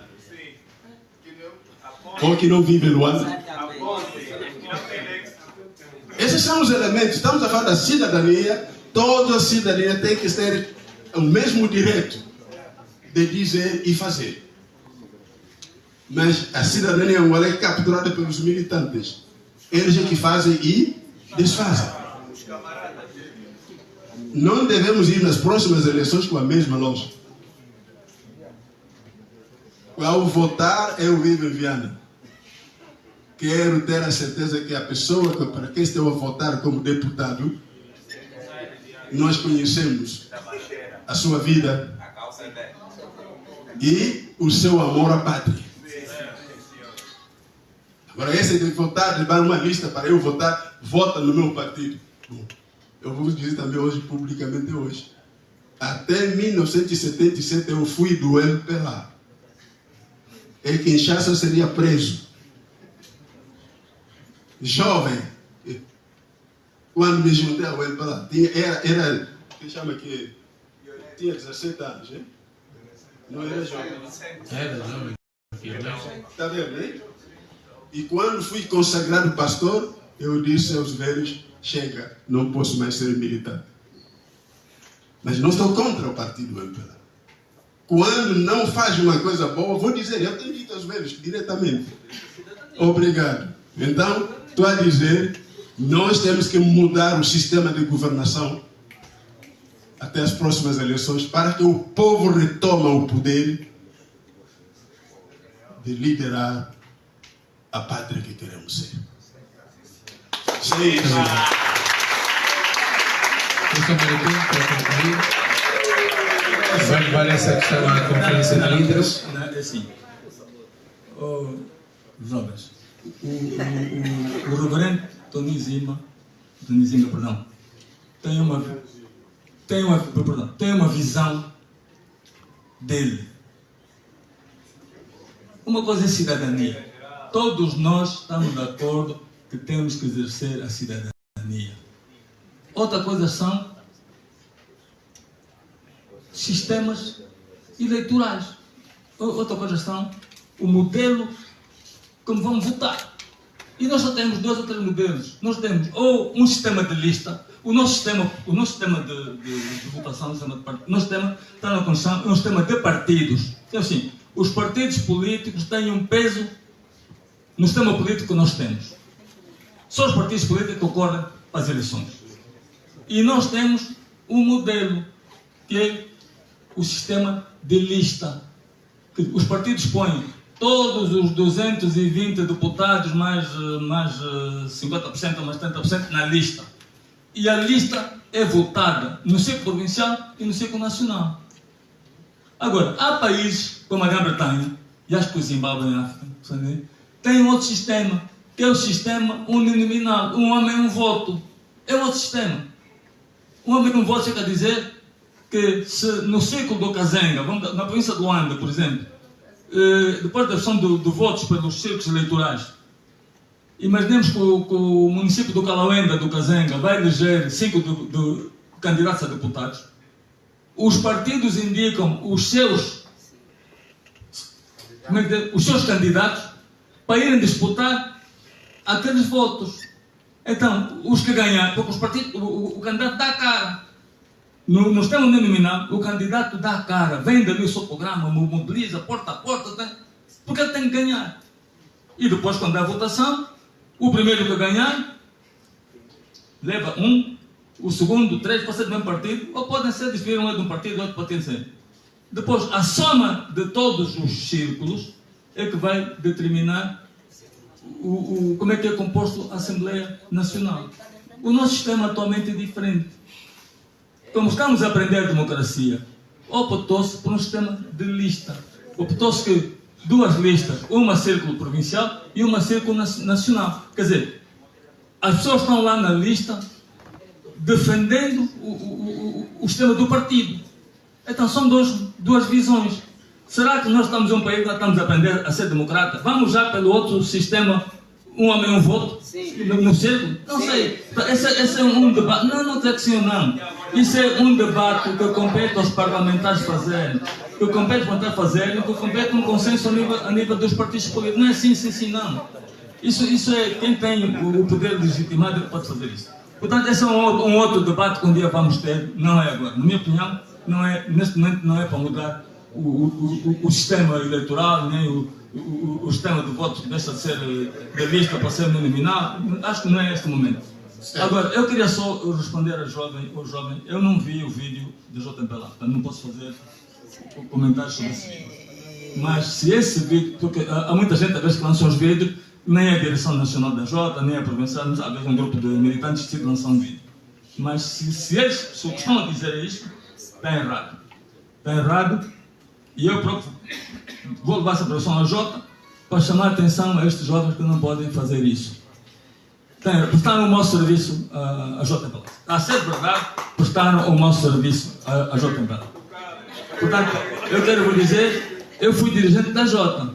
Ou que não vive em Luanda? Esses são os elementos. Estamos a falar da cidadania. Toda a cidadania tem que ter o mesmo direito de dizer e fazer. Mas a cidadania angolana é capturada pelos militantes. Eles é que fazem e desfazem. Não devemos ir nas próximas eleições com a mesma lógica. Ao votar, eu vivo em Viana. Quero ter a certeza que a pessoa para quem estou a votar como deputado, nós conhecemos a sua vida e o seu amor à pátria. Agora, esse de votar, levar uma lista para eu votar, vota no meu partido. Bom, eu vou dizer também hoje, publicamente hoje. Até 1977 eu fui do MPLA. Em Kinshasa eu seria preso. Jovem. Quando me juntei ao MPLA, era que chama que tinha 17 anos, hein? Não era jovem. Era jovem. Está vendo, hein? E quando fui consagrado pastor, eu disse aos velhos, chega, não posso mais ser militar. Mas não estou contra o partido MPLA. Quando não faz uma coisa boa, vou dizer, eu tenho dito aos velhos diretamente. Obrigado. Então, estou a dizer, nós temos que mudar o sistema de governação até as próximas eleições para que o povo retome o poder de liderar a pátria que queremos ser. Sim. Vai levar essa questão à conferência de líderes. É assim, jovens, o reverendo Tony Zima, perdão, tem uma visão dele. Uma coisa é cidadania. Todos nós estamos de acordo que temos que exercer a cidadania. Outra coisa são sistemas eleitorais. Outra coisa são o modelo como vamos votar. E nós só temos 2 ou 3 modelos. Nós temos ou um sistema de lista, o nosso sistema de votação, nosso sistema está na Constituição, é um sistema de partidos. Então, assim, os partidos políticos têm um peso no sistema político que nós temos. Só os partidos políticos concorrem para as eleições. E nós temos um modelo que é o sistema de lista. Que os partidos põem todos os 220 deputados, mais 50% ou mais 30% na lista. E a lista é votada no ciclo provincial e no ciclo nacional. Agora, há países como a Grã-Bretanha, e acho que o Zimbábue em África, tem um outro sistema, que é o sistema uninominal, um homem, um voto. É outro sistema. Um homem, um voto quer dizer que se no ciclo do Kazenga, na província do Luanda, por exemplo, depois da versão de votos pelos círculos eleitorais, imaginemos que o município do Calauenda, do Kazenga, vai eleger 5 candidatos a deputados. Os partidos indicam os seus candidatos para irem disputar aqueles votos. Então, os que ganham, porque os partidos, o candidato dá a cara. No sistema uninominal, o candidato dá a cara, vende ali o seu programa, mobiliza porta a porta, porque ele tem que ganhar. E depois, quando há votação, o primeiro que ganhar leva 1, o segundo 3, pode ser do mesmo partido, ou podem ser divididos, um é de um partido, outro pode ser. Depois, a soma de todos os círculos é que vai determinar como é que é composto a Assembleia Nacional. O nosso sistema atualmente é diferente. Como estamos a aprender a democracia, optou-se por um sistema de lista. Optou-se que 2 listas, uma círculo provincial e uma círculo nacional. Quer dizer, as pessoas estão lá na lista defendendo o sistema do partido. Então são duas visões. Será que nós estamos em um país que estamos a aprender a ser democrata? Vamos já pelo outro sistema, um homem, um voto, no círculo? Não sei. Esse é um debate. Não dizer que sim ou não. Isso é um debate que compete aos parlamentares fazerem. Que compete aos parlamentares fazerem, que compete um consenso a nível dos partidos políticos. Não é sim, não. Isso é quem tem o poder legitimado que pode fazer isso. Portanto, esse é um outro debate que um dia vamos ter. Não é agora. Na minha opinião, neste momento não é para mudar o sistema eleitoral, nem o sistema de votos que deixa de ser da lista para ser uninominal. Acho que não é este momento. Agora, eu queria só responder ao jovem. Eu não vi o vídeo de JMPLA, portanto não posso fazer comentários sobre isso. Mas se esse vídeo, porque há muita gente às vezes que lança os vídeos, nem a Direção Nacional da Jota, nem a Provincial, às vezes um grupo de militantes decide lançar um vídeo. Mas se eles o que estão a dizer isto, está errado. Está errado. E eu próprio vou levar essa produção à Jota para chamar a atenção a estes jovens que não podem fazer isso. Prestaram o nosso serviço à JPL. A ser verdade, prestaram o nosso serviço à JPL. Portanto, eu quero vos dizer, eu fui dirigente da Jota,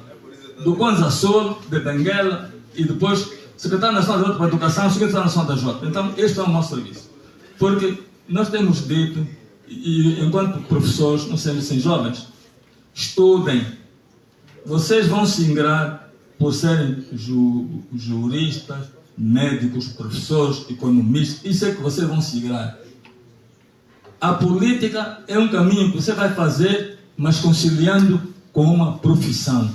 do Kwanza Sul, de Benguela, e depois secretário nacional da Educação, secretário nacional da Jota. Então, este é o nosso serviço. Porque nós temos dito, e enquanto professores, nós temos assim, jovens, estudem. Vocês vão se ingrar por serem juristas, médicos, professores, economistas. Isso é que vocês vão se ingrar. A política é um caminho que você vai fazer, mas conciliando com uma profissão.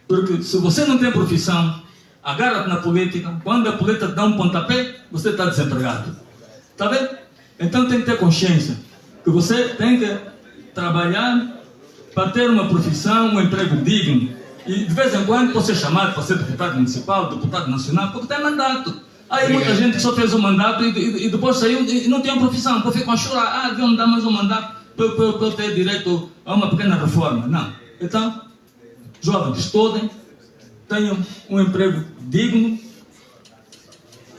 Porque se você não tem profissão, agarra-te na política. Quando a política te dá um pontapé, você está desempregado. Está vendo? Então tem que ter consciência que você tem que trabalhar para ter uma profissão, um emprego digno. E de vez em quando pode ser chamado para ser deputado municipal, deputado nacional, porque tem mandato. Aí muita gente só fez o mandato e depois saiu e não tem uma profissão. Depois ficam a chorar, deviam me dar mais um mandato para eu ter direito a uma pequena reforma. Não. Então, jovens, estudem, tenham um emprego digno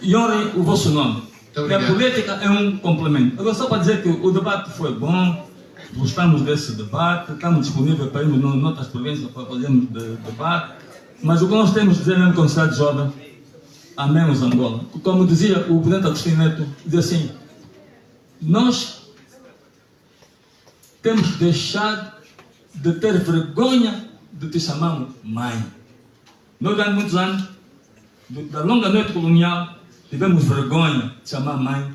e honrem o vosso nome. Porque a política é um complemento. Agora, só para dizer que o debate foi bom, gostamos desse debate, estamos disponíveis para irmos em outras províncias para fazermos debate, mas o que nós temos a dizer mesmo como cidade jovem, amemos Angola. Como dizia o presidente Agostinho Neto, dizia assim, nós temos que deixar de ter vergonha de te chamar mãe. Nós, durante muitos anos, da longa noite colonial, tivemos vergonha de chamar mãe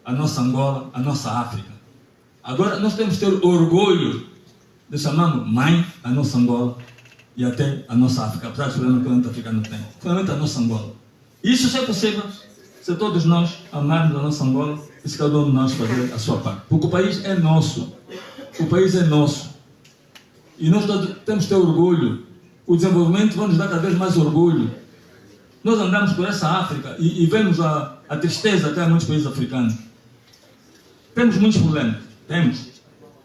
a nossa Angola, a nossa África. Agora nós temos que ter orgulho de chamar mãe a nossa Angola e até a nossa África, apesar dos problemas que o planeta africano tem. Finalmente a nossa Angola. Isso só é possível se todos nós amarmos a nossa Angola e se cada um de nós fazer a sua parte. Porque o país é nosso. O país é nosso. E nós temos que ter orgulho. O desenvolvimento vai nos dar cada vez mais orgulho. Nós andamos por essa África e vemos a tristeza que há em muitos países africanos. Temos muitos problemas,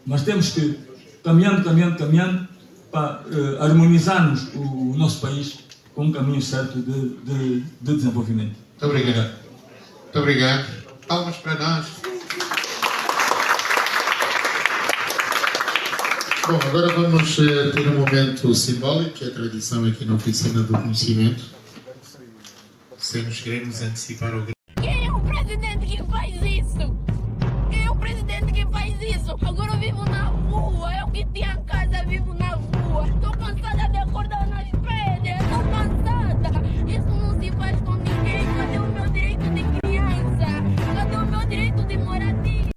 mas temos que, caminhando, para harmonizarmos o nosso país com um caminho certo de desenvolvimento. Muito obrigado. Muito obrigado. Palmas para nós. Bom, agora vamos ter um momento simbólico, que é a tradição aqui na Oficina do Conhecimento. Se nos queremos antecipar o